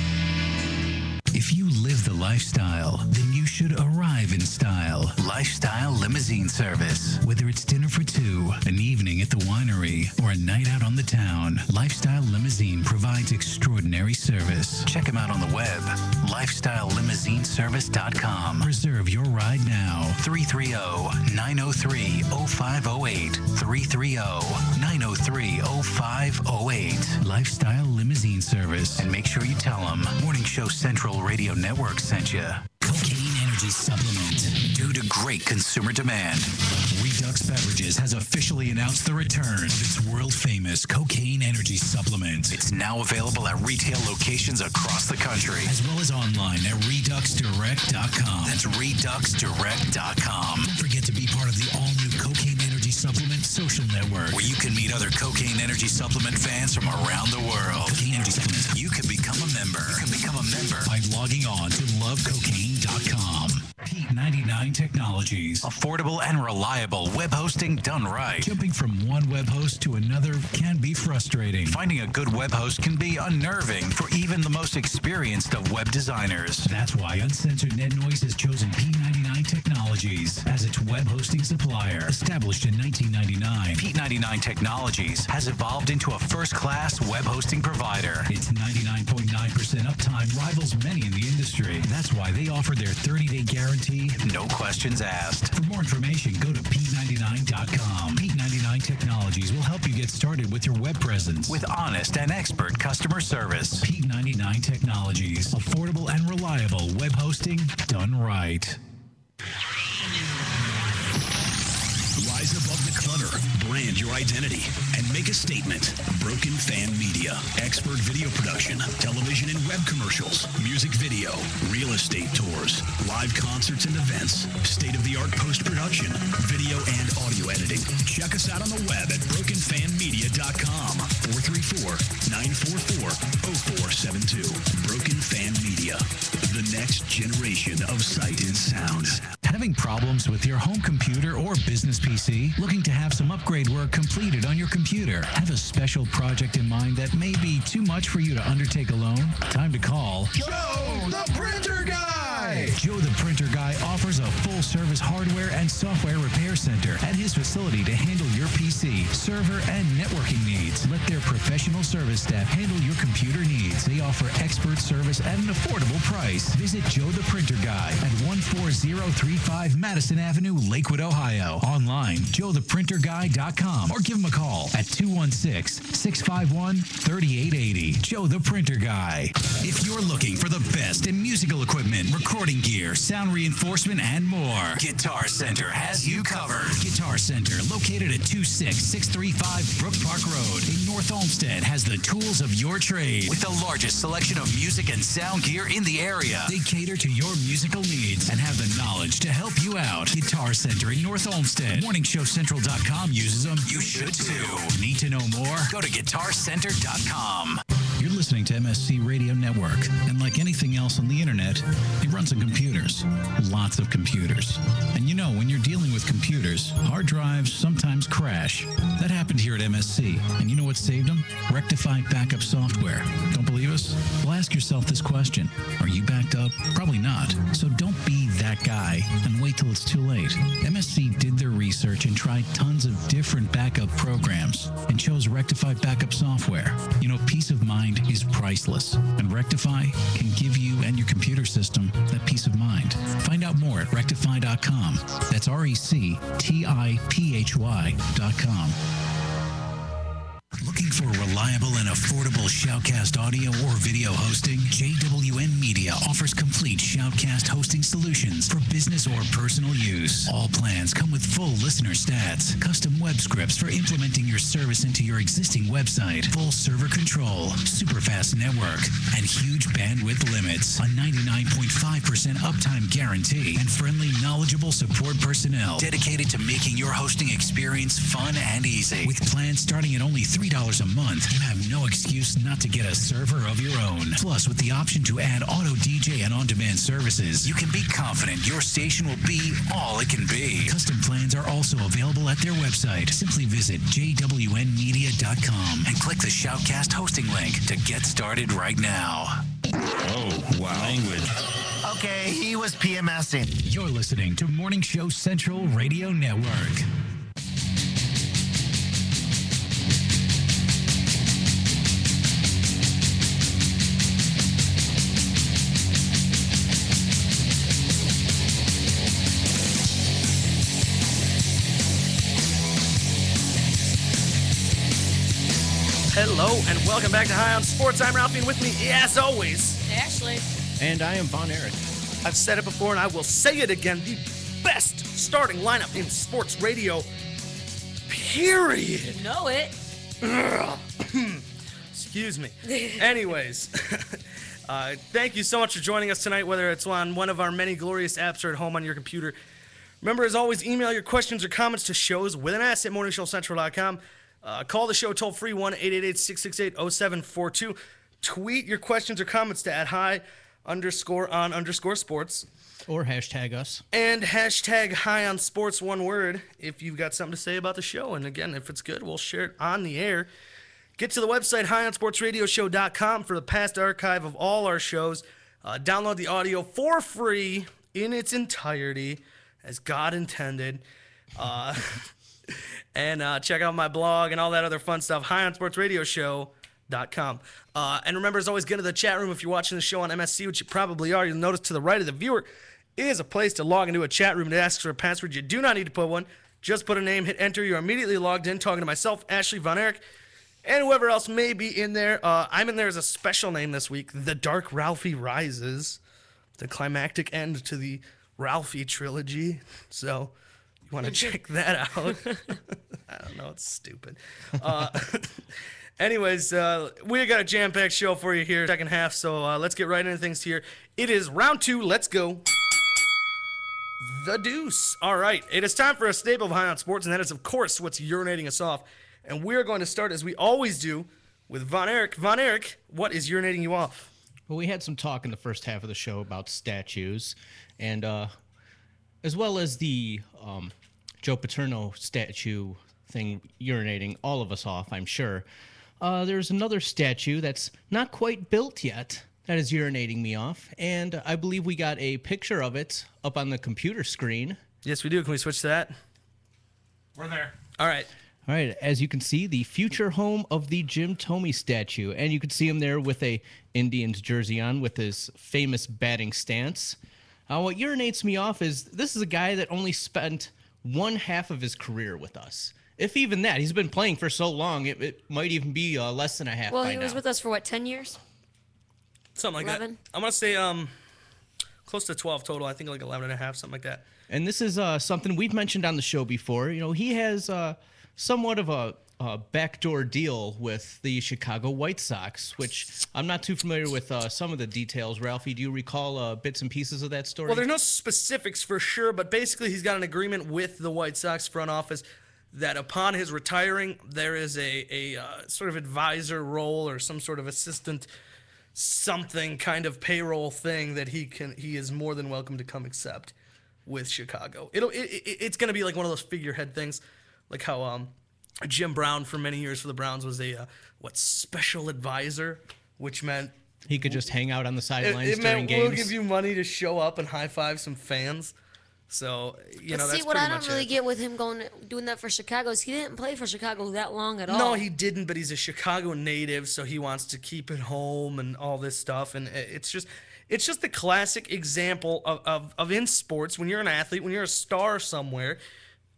If you live the lifestyle, then you should arrive in style. Lifestyle Limousine Service. Whether it's dinner for two, an evening at the winery, or a night out on the town, Lifestyle Limousine provides extraordinary service. Check them out on the web, lifestylelimousineservice.com. Reserve your ride now. 330-903-0508. 330-903-0508. Lifestyle Limousine Service. And make sure you tell them Morning Show Central Radio Network sent you. Cocaine Energy Supplement. Due to great consumer demand, Redux Beverages has officially announced the return of its world-famous Cocaine Energy Supplement. It's now available at retail locations across the country, as well as online at reduxdirect.com. That's reduxdirect.com. Don't forget to be part of the all-new Cocaine Energy Supplement social network, where you can meet other Cocaine Energy Supplement fans from around the world. Cocaine Energy Supplement. You can become a member. By logging on to lovecocaine.com. Pete 99 Technologies. Affordable and reliable web hosting done right. Jumping from one web host to another can be frustrating. Finding a good web host can be unnerving for even the most experienced of web designers. That's why Uncensored Net Noise has chosen P99 Technologies as its web hosting supplier. Established in 1999, P99 Technologies has evolved into a first-class web hosting provider. Its 99.9% uptime rivals many in the industry. That's why they offer their 30-day guarantee, no questions asked. For more information, go to P99.com. P99 Technologies will help you get started with your web presence with honest and expert customer service. P99 Technologies. Affordable and reliable web hosting done right. Rise above the clutter, brand your identity, and make a statement. Broken Fan Media. Expert video production, television and web commercials, music video, real estate tours, live concerts and events, state-of-the-art post-production, video and audio editing. Check us out on the web at brokenfanmedia.com. 434-944-0472. Broken Fan Media. The next generation of sight and sound. Having problems with your home computer or business PC? Looking to have some upgrade work completed on your computer? Have a special project in mind that may be too much for you to undertake alone? Time to call Joe the Printer Guy! Joe the Printer Guy offers a full-service hardware and software repair center at his facility to handle your PC, server, and networking needs. Let their professional service staff handle your computer needs. They offer expert service at an affordable price. Visit Joe the Printer Guy at 14035 Madison Avenue, Lakewood, Ohio. Online, joetheprinterguy.com, or give him a call at 216-651-3880. Joe the Printer Guy. If you're looking for the best in musical equipment, recording gear, sound reinforcement, and more, more. Guitar Center has you covered. Guitar Center, located at 26635 Brook Park Road in North Olmsted, has the tools of your trade with the largest selection of music and sound gear in the area. They cater to your musical needs and have the knowledge to help you out. Guitar Center in North Olmsted. MorningShowCentral.com uses them. You should too. Need to know more? Go to GuitarCenter.com. You're listening to MSC Radio Network, and like anything else on the internet, it runs on computers. Lots of computers. And you know, when you're dealing with computers, hard drives sometimes crash. That happened here at MSC, and you know what saved them? Rectified backup software. Don't believe us? Well, ask yourself this question. Are you backed up? Probably not. So don't be that guy and wait till it's too late. MSC did their research and tried tons of different backup programs and chose Rectified backup software. You know, peace of mind is priceless, and Rectify can give you and your computer system that peace of mind. Find out more at rectify.com. That's RECTIPHY.com. Looking for reliable and affordable Shoutcast audio or video hosting? JWN Media offers complete Shoutcast hosting solutions for business or personal use. All plans come with full listener stats, custom web scripts for implementing your service into your existing website, full server control, super fast network, and huge bandwidth limits. A 99.5% uptime guarantee and friendly, knowledgeable support personnel dedicated to making your hosting experience fun and easy. With plans starting at only $3 a month, you have no excuse not to get a server of your own. Plus, with the option to add auto DJ and on-demand services, you can be confident your station will be all it can be. Custom plans are also available at their website. Simply visit jwnmedia.com and click the Shoutcast hosting link to get started right now. Oh, wow. Language. Okay, he was PMSing. You're listening to Morning Show Central Radio Network. Hello, and welcome back to High on Sports. I'm Ralphie, and with me, as always, Ashley. And I am Von Erich. I've said it before, and I will say it again, the best starting lineup in sports radio, period. You know it. Excuse me. Anyways, thank you so much for joining us tonight, whether it's on one of our many glorious apps or at home on your computer. Remember, as always, email your questions or comments to shows with an S at morningshowcentral.com. Call the show toll-free 1-888-668-0742. Tweet your questions or comments to @high_on_sports. Or hashtag us. And hashtag High on Sports, one word, if you've got something to say about the show. And again, if it's good, we'll share it on the air. Get to the website, highonsportsradioshow.com, for the past archive of all our shows. Download the audio for free in its entirety, as God intended. And check out my blog and all that other fun stuff, highonsportsradioshow.com. And remember, as always, get into the chat room if you're watching the show on MSC, which you probably are. You'll notice to the right of the viewer is a place to log into a chat room that asks for a password. You do not need to put one. Just put a name, hit enter. You're immediately logged in, talking to myself, Ashley, Von Erich, and whoever else may be in there. I'm in there as a special name this week, The Dark Ralphie Rises, the climactic end to the Ralphie trilogy. So you want to check that out. I don't know, it's stupid. Anyways, we got a jam-packed show for you here, second half, so let's get right into things here. It is round two, let's go. The deuce. All right, it is time for a staple of High on Sports, and that is, of course, what's urinating us off. And we're going to start, as we always do, with Von Erich. Von Erich, what is urinating you off? Well, we had some talk in the first half of the show about statues, and as well as the Joe Paterno statue thing urinating all of us off, I'm sure. There's another statue that's not quite built yet that is urinating me off, and I believe we got a picture of it up on the computer screen. Yes, we do. Can we switch to that? We're there. All right. All right, as you can see, the future home of the Jim Thome statue, and you can see him there with a Indians jersey on with his famous batting stance. What urinates me off is this is a guy that only spent one half of his career with us. If even that. He's been playing for so long, it might even be less than a half by now. Well, he was with us for, what, 10 years? Something like 11? that. I'm going to say, Close to 12 total. I think like 11 and a half, something like that. And this is something we've mentioned on the show before. You know, he has somewhat of a backdoor deal with the Chicago White Sox, which I'm not too familiar with some of the details. Ralphie, do you recall bits and pieces of that story? Well, there's no specifics for sure, but basically he's got an agreement with the White Sox front office that upon his retiring, there is a sort of advisor role or some sort of assistant something kind of payroll thing that he is more than welcome to come accept with Chicago. It's going to be like one of those figurehead things, like how Jim Brown for many years for the Browns was a special advisor, which meant he could just hang out on the sidelines it during meant games. we'll give you money to show up and high five some fans. So that's see, what pretty I don't much really it. get with him doing that for Chicago is he didn't play for Chicago that long at all. No, he didn't, but he's a Chicago native, so he wants to keep it home and all this stuff. And it's just the classic example of in sports, when you're an athlete, when you're a star somewhere,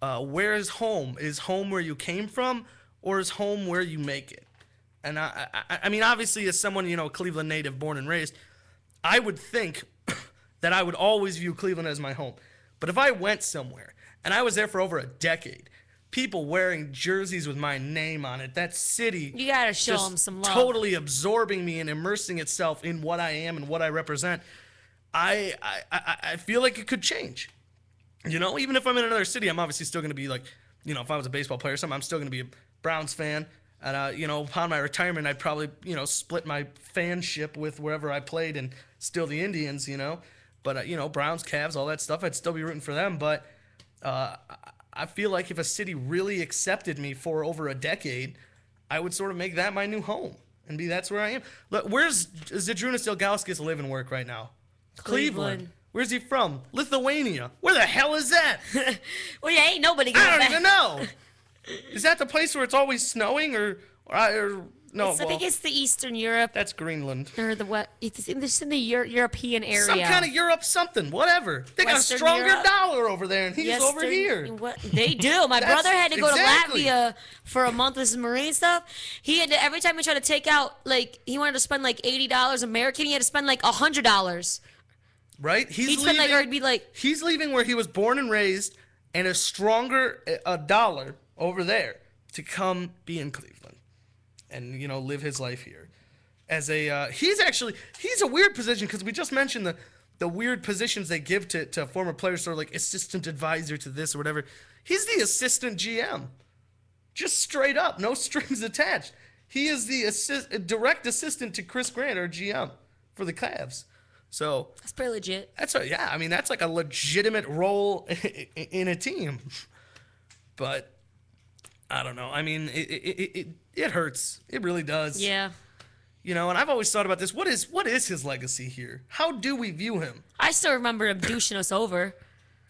where is home? Is home where you came from, or is home where you make it? And I mean, obviously, as someone, Cleveland native, born and raised, I would think that I would always view Cleveland as my home. But if I went somewhere, and I was there for over a decade, people wearing jerseys with my name on it, that city... You gotta show them some love. ...totally absorbing me and immersing itself in what I am and what I represent, I feel like it could change. Even if I'm in another city, I'm obviously still going to be like, if I was a baseball player or something, I'm still going to be a Browns fan. And, upon my retirement, I'd probably, split my fanship with wherever I played and still the Indians, But, Browns, Cavs, all that stuff, I'd still be rooting for them. But I feel like if a city really accepted me for over a decade, I would sort of make that my new home. And that's where I am. Look, where's Zydrunas Ilgauskas live and work right now? Cleveland. Where's he from? Lithuania. Where the hell is that? Well, yeah, ain't nobody I don't even know. Is that the place where it's always snowing or no? I think it's the Eastern Europe. That's Greenland. Or the what? It's in the European area. Some kind of Europe something, whatever. They Western got a stronger Europe. dollar over there, and he's over here. What? They do. My brother had to go to Latvia for a month with his Marine stuff. He had to, every time he tried to take out, he wanted to spend like $80 American, he had to spend like $100. Right? He'd spend like, or he'd be like... He's leaving where he was born and raised, and a stronger dollar over there to come be in Cleveland and live his life here as a he's a weird position because we just mentioned the weird positions they give to former players, sort of like assistant advisor to this or whatever. He's the assistant GM, just straight up, no strings attached. He is the direct assistant to Chris Grant, our GM for the Cavs. So that's pretty legit. That's like a legitimate role in a team. But I don't know. I mean, it hurts. It really does. Yeah. And I've always thought about this. What is his legacy here? How do we view him? I still remember him douching us over.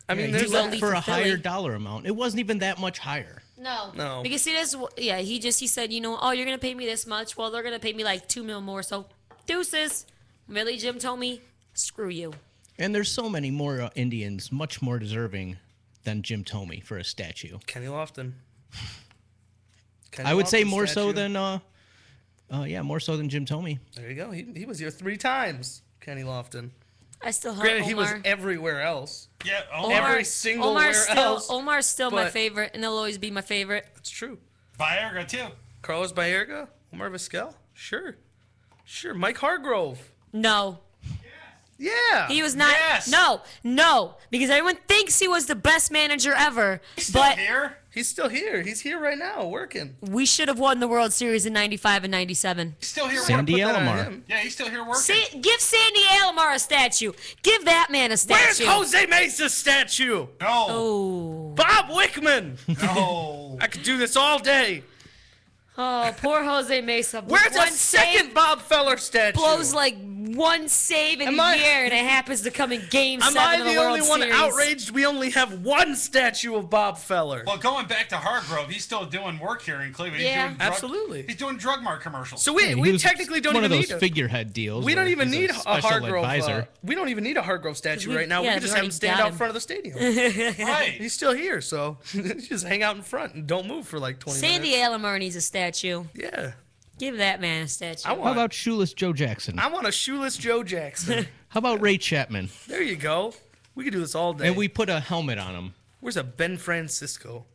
I mean, he went for a higher dollar amount. It wasn't even that much higher. No. Because he said, you're gonna pay me this much. Well, they're gonna pay me like $2 million more. So, deuces. Really, Jim Thome? Screw you. And there's so many more Indians, much more deserving than Jim Thome for a statue. Kenny Lofton. I would say more so than more so than Jim Thome. There you go. He was here 3 times, Kenny Lofton. I still have Granted, Omar. he was everywhere else. Yeah, every single else. Omar's still my favorite, and he'll always be my favorite. That's true. Baerga, too. Carlos Baerga? Omar Vizquel? Sure. Mike Hargrove? No. Yeah. He was not. Yes. No. Because everyone thinks he was the best manager ever. He's still here? He's still here. He's here right now, working. We should have won the World Series in '95 and '97. He's still here Sandy working. Alomar. Yeah, he's still here working. Give Sandy Alomar a statue. Give that man a statue. Where's Jose Mesa's statue? No. Oh. Bob Wickman. No. I could do this all day. Oh, poor Jose Mesa. Where's a second Bob Feller statue? Blows like one save in a year, and it happens to come in Game 7 of the World Series. Am I the only one outraged we only have one statue of Bob Feller? Well, going back to Hargrove, he's still doing work here in Cleveland. Yeah. Absolutely. He's doing drug mart commercials. So we technically don't even need one of those figurehead deals. We don't even need a Hargrove advisor. We don't even need a Hargrove statue right now. We can just have him stand out front of the stadium. Right. He's still here, so just hang out in front and don't move for like 20 minutes. Sandy Alomar needs a statue. Yeah. Give that man a statue. How about shoeless Joe Jackson? I want a shoeless Joe Jackson. How about Ray Chapman? There you go. We could do this all day. And we put a helmet on him. Where's a Ben Francisco?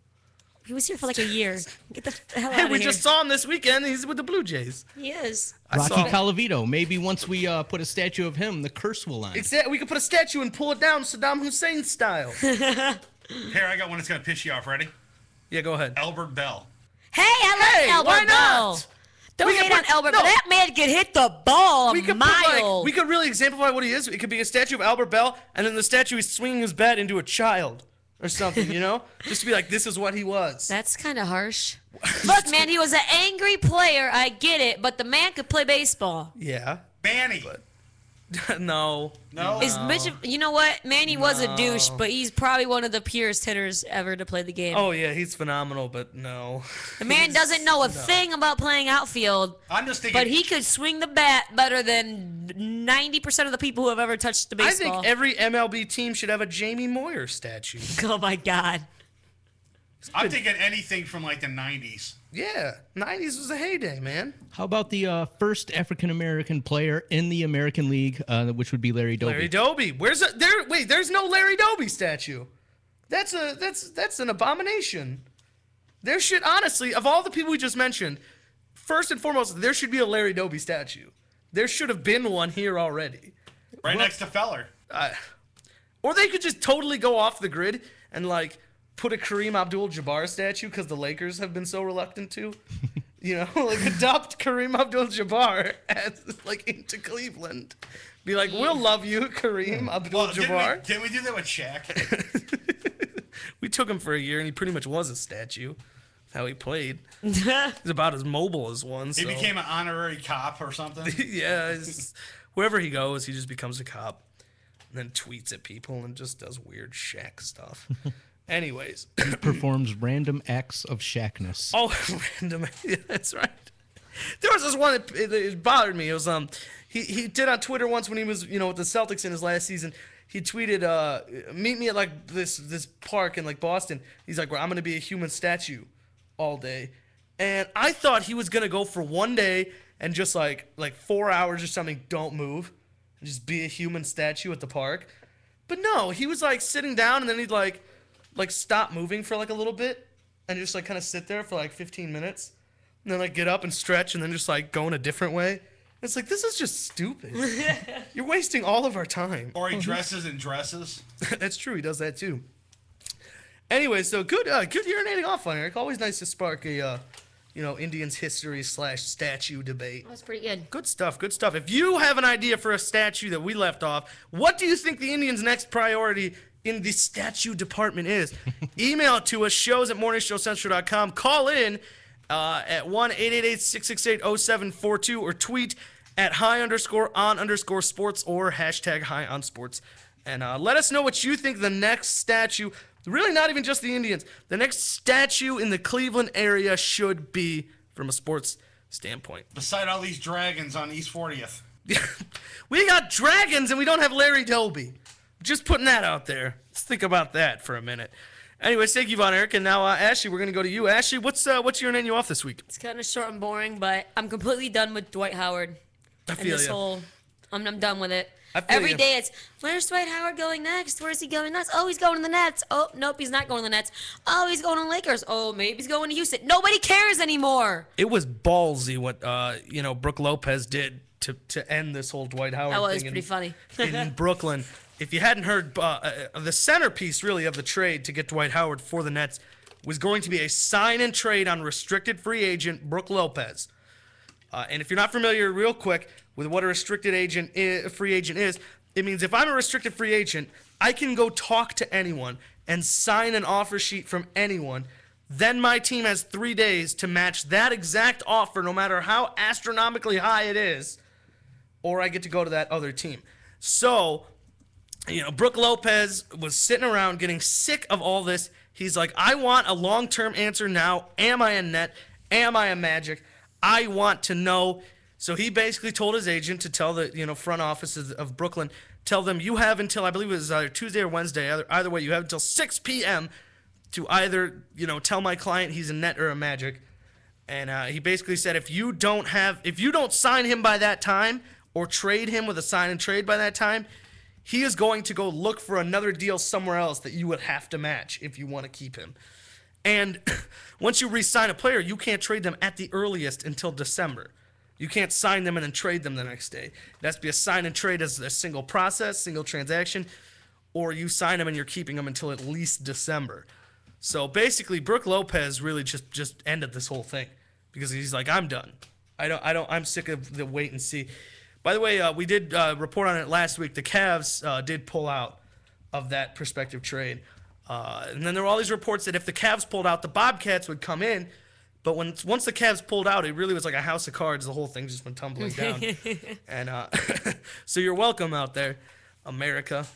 He was here for like a year. Get the hell out Hey, of we here. just saw him this weekend. He's with the Blue Jays. He is. Rocky Colavito. Maybe once we put a statue of him, the curse will end. We could put a statue and pull it down Saddam Hussein style. Here, I got one that's going to piss you off. Ready? Yeah, go ahead. Albert Bell. Hey, I like Albert why Bell. not? Don't We hate could on put- Albert, no. but that man could hit the ball a mile. we could really exemplify what he is. It could be a statue of Albert Bell, and then the statue is swinging his bat into a child or something, you know? Just to be like, this is what he was. That's kind of harsh. Look, man, he was an angry player. I get it, but the man could play baseball. Yeah. Manny. No. Is Mitch? You know what? Manny was a douche, but he's probably one of the purest hitters ever to play the game. Oh, yeah, he's phenomenal, but no. The man doesn't know a thing about playing outfield. I'm just thinking. But he could swing the bat better than 90% of the people who have ever touched the I baseball. think every MLB team should have a Jamie Moyer statue. Oh my God. I'm thinking anything from like the 90s. Yeah, 90s was a heyday, man. How about the first African American player in the American League, which would be Larry Doby? Larry Doby. Wait, there's no Larry Doby statue. That's an abomination. There should, honestly, of all the people we just mentioned, first and foremost, there should be a Larry Doby statue. There should have been one here already. Right next to Feller. Or they could just totally go off the grid and like put a Kareem Abdul-Jabbar statue because the Lakers have been so reluctant to. You know, like adopt Kareem Abdul-Jabbar as like into Cleveland. Be like, we'll love you, Kareem Abdul-Jabbar. Didn't we do that with Shaq? We took him for a year and he pretty much was a statue. How he played. He's about as mobile as one. He became an honorary cop or something. Yeah, wherever he goes, he just becomes a cop. And then tweets at people and just does weird Shaq stuff. Anyways. He performs random acts of Shaqness. Oh, random. Yeah, that's right. There was this one that it bothered me. It was he did on Twitter once when he was, you know, with the Celtics in his last season. He tweeted, meet me at like this park in like Boston. He's like, well, I'm gonna be a human statue all day. And I thought he was gonna go for one day and just like 4 hours or something, don't move. And just be a human statue at the park. But no, he was like sitting down and then he'd like stop moving for like a little bit and just like kind of sit there for like 15 minutes and then like get up and stretch and then just like go in a different way. It's like, this is just stupid. You're wasting all of our time. Or he dresses in dresses. That's true. He does that too. Anyway, so good urinating off on Eric. Always nice to spark a, Indians history / statue debate. That's pretty good. Good stuff. Good stuff. If you have an idea for a statue that we left off, what do you think the Indians' next priority in the statue department is? Email it to us, shows@morningshowcentral.com. Call in at 1-888-668-0742 or tweet at @high_on_sports or #high_on_sports. And let us know what you think the next statue, really not even just the Indians, the next statue in the Cleveland area should be from a sports standpoint. Beside all these dragons on East 40th. We got dragons and we don't have Larry Doby. Just putting that out there. Let's think about that for a minute. Anyways, thank you, Von Erich. And now, Ashley, we're going to go to you. Ashley, what's your name you off this week? It's kind of short and boring, but I'm completely done with Dwight Howard. I feel you. I'm done with it. feel Every you. day it's, where's Dwight Howard going next? Where's he going next? Oh, he's going to the Nets. Oh, nope, he's not going to the Nets. Oh, he's going to the Lakers. Oh, maybe he's going to Houston. Nobody cares anymore. It was ballsy what Brooke Lopez did to end this whole Dwight Howard That was thing pretty funny. in Brooklyn. If you hadn't heard, the centerpiece really of the trade to get Dwight Howard for the Nets was going to be a sign and trade on restricted free agent Brooke Lopez. And if you're not familiar, real quick, with what a restricted free agent is, it means if I'm a restricted free agent, I can go talk to anyone and sign an offer sheet from anyone. Then my team has 3 days to match that exact offer, no matter how astronomically high it is, or I get to go to that other team. So, Brooke Lopez was sitting around getting sick of all this. He's like, I want a long-term answer now. Am I a Net? Am I a Magic? I want to know. So he basically told his agent to tell the front offices of Brooklyn, tell them you have until, I believe it was either Tuesday or Wednesday, either way, you have until 6 p.m. to either tell my client he's a Net or a Magic. And he basically said if you don't sign him by that time, or trade him with a sign and trade by that time, he is going to go look for another deal somewhere else that you would have to match if you want to keep him. And once you re-sign a player, you can't trade them at the earliest until December. You can't sign them and then trade them the next day. It has to be a sign and trade as a single process, single transaction, or you sign them and you're keeping them until at least December. So basically, Brook Lopez really just ended this whole thing because he's like, I'm done. I'm sick of the wait and see. By the way, we did report on it last week. The Cavs did pull out of that prospective trade. And then there were all these reports that if the Cavs pulled out, the Bobcats would come in. But once the Cavs pulled out, it really was like a house of cards. The whole thing just went tumbling down. And so you're welcome out there, America.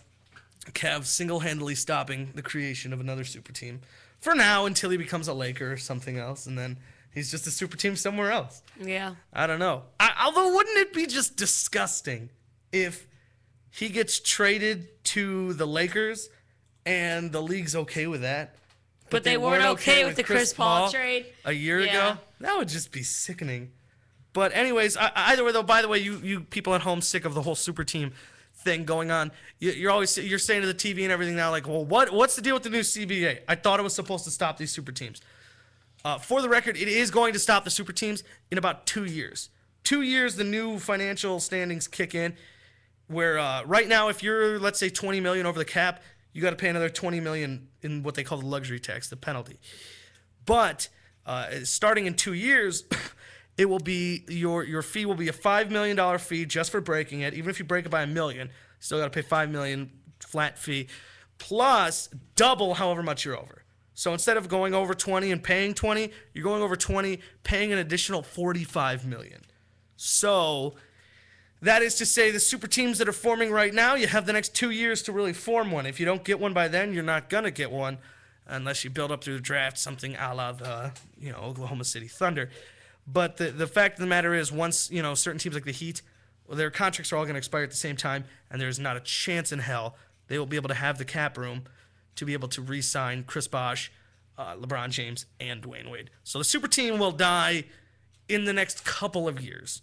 Cavs single-handedly stopping the creation of another super team for now until he becomes a Laker or something else, and then he's just a super team somewhere else. Yeah. I don't know. Although, wouldn't it be just disgusting if he gets traded to the Lakers and the league's okay with that? But they weren't okay with the Chris Paul trade a year ago? That would just be sickening. But anyways, either way, though, by the way, you people at home sick of the whole super team thing going on. You're saying to the TV and everything now, like, well, what's the deal with the new CBA? I thought it was supposed to stop these super teams. For the record, it is going to stop the super teams in about 2 years. 2 years, the new financial standings kick in, where right now, if you're, let's say, $20 million over the cap, you got to pay another $20 million in what they call the luxury tax, the penalty. But starting in 2 years, it will be your fee will be a $5 million fee just for breaking it. Even if you break it by $1 million, you still got to pay $5 million flat fee, plus double however much you're over. So instead of going over 20 and paying 20, you're going over 20, paying an additional $45 million. So that is to say, the super teams that are forming right now, you have the next 2 years to really form one. If you don't get one by then, you're not going to get one unless you build up through the draft, something a la the Oklahoma City Thunder. But the fact of the matter is, once certain teams like the Heat, their contracts are all going to expire at the same time, and there's not a chance in hell they will be able to have the cap room to be able to re-sign Chris Bosh, LeBron James, and Dwayne Wade. So the super team will die in the next couple of years.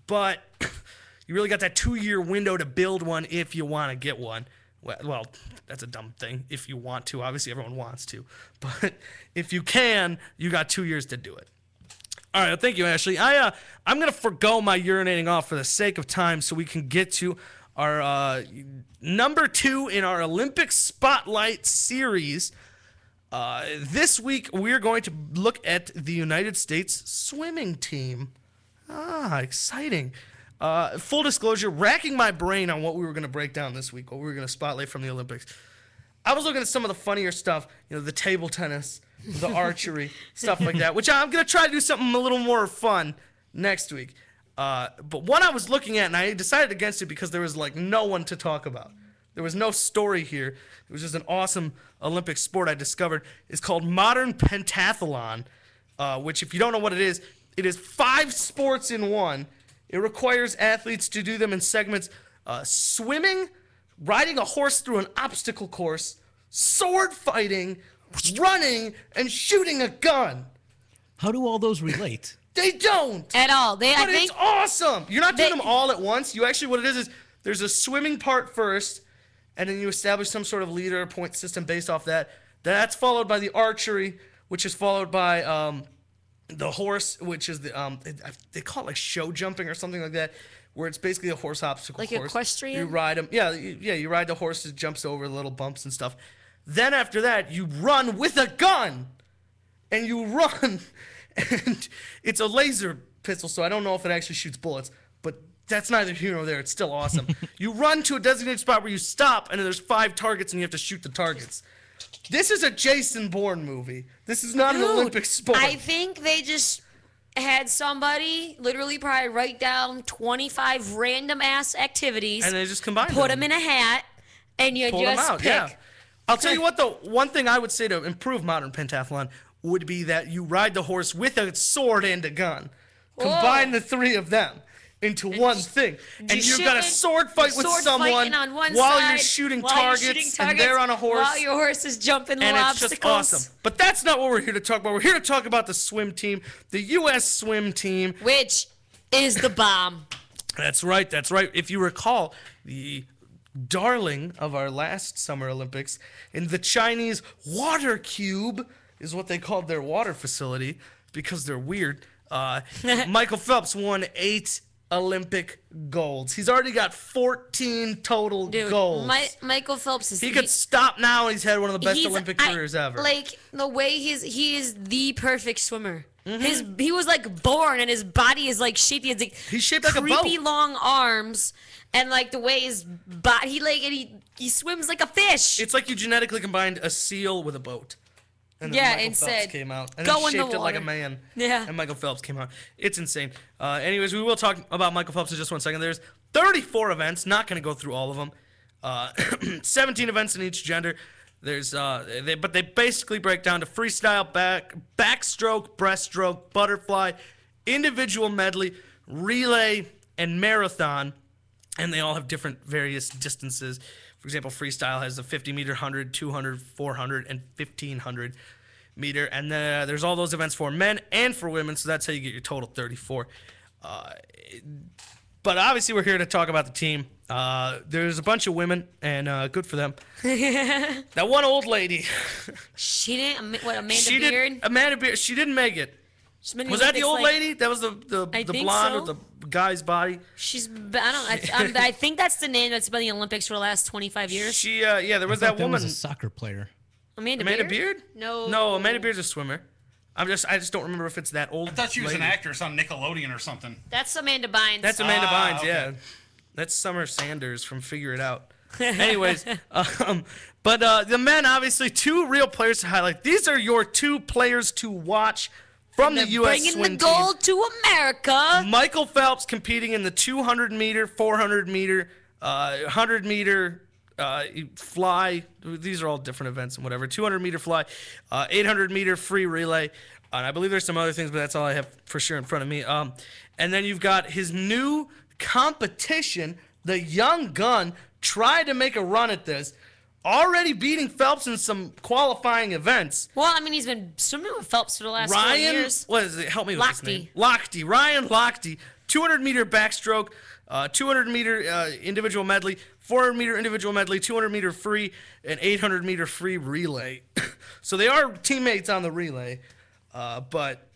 But you really got that 2-year window to build one if you want to get one. Well, that's a dumb thing. If you want to. Obviously, everyone wants to. But if you can, you got 2 years to do it. All right, well, thank you, Ashley. I'm going to forgo my urinating off for the sake of time so we can get to our number 2 in our Olympic Spotlight series. This week, we're going to look at the United States swimming team. Exciting. Full disclosure, racking my brain on what we were going to break down this week, what we were going to spotlight from the Olympics. I was looking at some of the funnier stuff, the table tennis, the archery, stuff like that, which I'm going to try to do something a little more fun next week. But what I was looking at, and I decided against it because there was no one to talk about. There was no story here. It was just an awesome Olympic sport I discovered. It's called modern pentathlon, which if you don't know what it is 5 sports in one. It requires athletes to do them in segments: swimming, riding a horse through an obstacle course, sword fighting, running, and shooting a gun. How do all those relate? They don't. At all. It's awesome. You're not doing them all at once. You actually, what it is there's a swimming part first, and then you establish some sort of leader point system based off that. That's followed by the archery, which is followed by the horse, which is they call it show jumping or something like that, where it's basically a horse obstacle course. Equestrian? You ride them. Yeah, you ride the horse, it jumps over the little bumps and stuff. Then after that, you run with a gun. And you run, and it's a laser pistol, so I don't know if it actually shoots bullets, but that's neither here nor there. It's still awesome. You run to a designated spot where you stop, and then there's 5 targets, and you have to shoot the targets. This is a Jason Bourne movie. This is not an Olympic sport. I think they just had somebody literally probably write down 25 random-ass activities. And they just combine Put them in a hat, and you pull just them out, pick. Yeah. I'll tell you what, though. One thing I would say to improve modern pentathlon would be that you ride the horse with a sword and a gun. Combine the 3 of them into one thing. And you've got a sword fight with someone while you're shooting targets, and they're on a horse. While your horse is jumping little and it's obstacles. just awesome. But that's not what we're here to talk about. We're here to talk about the swim team, the U.S. swim team. Which is the bomb. That's right. That's right. If you recall, the darling of our last Summer Olympics in the Chinese water cube is what they called their water facility because they're weird. Michael Phelps won 8 Olympic golds. He's already got 14 total golds. Michael Phelps is... He could stop now, and he's had one of the best Olympic careers ever. Like, the way he is the perfect swimmer. He was like born, and his body is like shaped. He's shaped like a boat. Creepy long arms, and like the way his body, he swims like a fish. It's like you genetically combined a seal with a boat. And then Michael Phelps came out and go then in the shaped it like a water. man. Yeah. And Michael Phelps came out. It's insane. Anyways, we will talk about Michael Phelps in just one second. There's 34 events. Not going to go through all of them. 17 events in each gender. There's but they basically break down to freestyle, backstroke, breaststroke, butterfly, individual medley, relay, and marathon. And they all have different various distances. For example, freestyle has the 50-meter, 100, 200, 400, and 1,500 meter. And there's all those events for men and for women, so that's how you get your total 34. But obviously we're here to talk about the team. There's a bunch of women, and good for them. That one old lady. She didn't, Amanda Beard? Amanda Beard, she didn't make it. Was that the old lady? That was the blonde with the guy's body? I think that's the name that's been in the Olympics for the last 25 years. There was that woman. Was a soccer player. Amanda Beard? No, Amanda Beard's a swimmer. I just don't remember if it's that old. I thought she was an actress on Nickelodeon or something. That's Amanda Bynes. That's Amanda Bynes, okay. yeah. That's Summer Sanders from Figure It Out. Anyways, but the men, obviously, 2 real players to highlight. These are your 2 players to watch from the U.S. swim team. Bringing the gold to America. Michael Phelps competing in the 200-meter, 400-meter, 100-meter fly. These are all different events and whatever. 200-meter fly, 800-meter free relay. And I believe there's some other things, but that's all I have for sure in front of me. And then you've got his new competition, the young gun, tried to make a run at this. Already beating Phelps in some qualifying events. Well, I mean, he's been swimming with Phelps for the last 4 years. What is it? Help me with his name. Lochte. Ryan Lochte. 200-meter backstroke, 200-meter individual medley, 400-meter individual medley, 200-meter free, and 800-meter free relay. So they are teammates on the relay. But,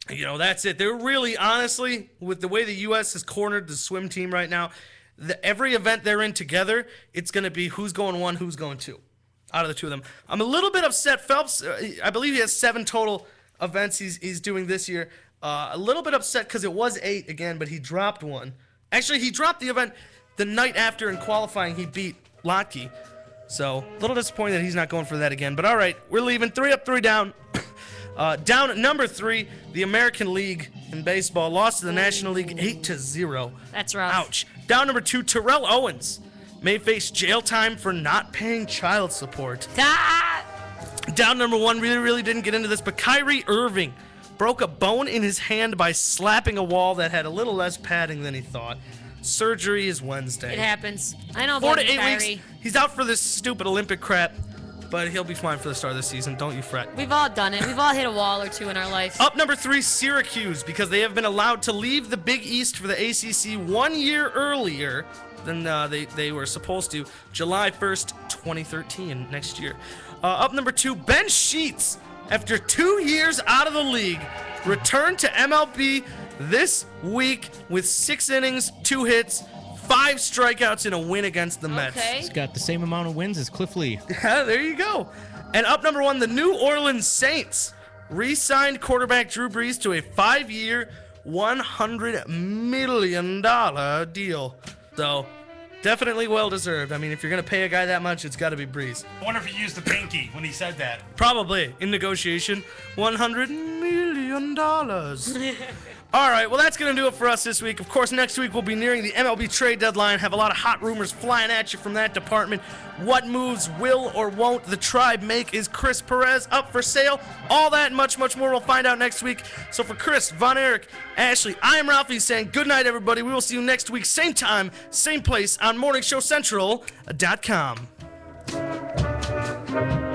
that's it. They're really, honestly, with the way the U.S. has cornered the swim team right now, every event they're in together, it's going to be who's going 1, who's going 2 out of the 2 of them. I'm a little bit upset. Phelps, I believe he has 7 total events he's doing this year. A little bit upset because it was 8 again, but he dropped 1. Actually, he dropped the event the night after in qualifying. He beat Lochte. So, a little disappointed that he's not going for that again. But all right, we're leaving 3 up, 3 down. Down at number 3, the American League in baseball lost to the National League 8-0. That's rough. Ouch. Down number 2, Terrell Owens may face jail time for not paying child support. Down number 1, really didn't get into this, but Kyrie Irving broke a bone in his hand by slapping a wall that had a little less padding than he thought. Surgery is Wednesday. It happens. I know. 4 to 8 Kyrie. weeks. He's out for this stupid Olympic crap. But he'll be fine for the start of the season. Don't you fret. We've all done it. We've all hit a wall or 2 in our life. Up number 3, Syracuse, because they have been allowed to leave the Big East for the ACC 1 year earlier than they were supposed to. July 1st, 2013, next year. Up number 2, Ben Sheets, after 2 years out of the league, returned to MLB this week with 6 innings, 2 hits, 5 strikeouts in a win against the Mets. He's got the same amount of wins as Cliff Lee. Yeah, there you go. And up number 1, the New Orleans Saints re-signed quarterback Drew Brees to a 5-year, $100 million deal. So, definitely well-deserved. I mean, if you're going to pay a guy that much, it's got to be Brees. I wonder if he used the pinky when he said that. Probably. In negotiation, $100 million. All right, well, that's going to do it for us this week. Of course, next week we'll be nearing the MLB trade deadline, have a lot of hot rumors flying at you from that department. What moves will or won't the Tribe make? Is Chris Perez up for sale? All that and much, much more we'll find out next week. So for Chris, Von Erich, Ashley, I am Ralphie saying good night, everybody. We will see you next week, same time, same place on MorningShowCentral.com.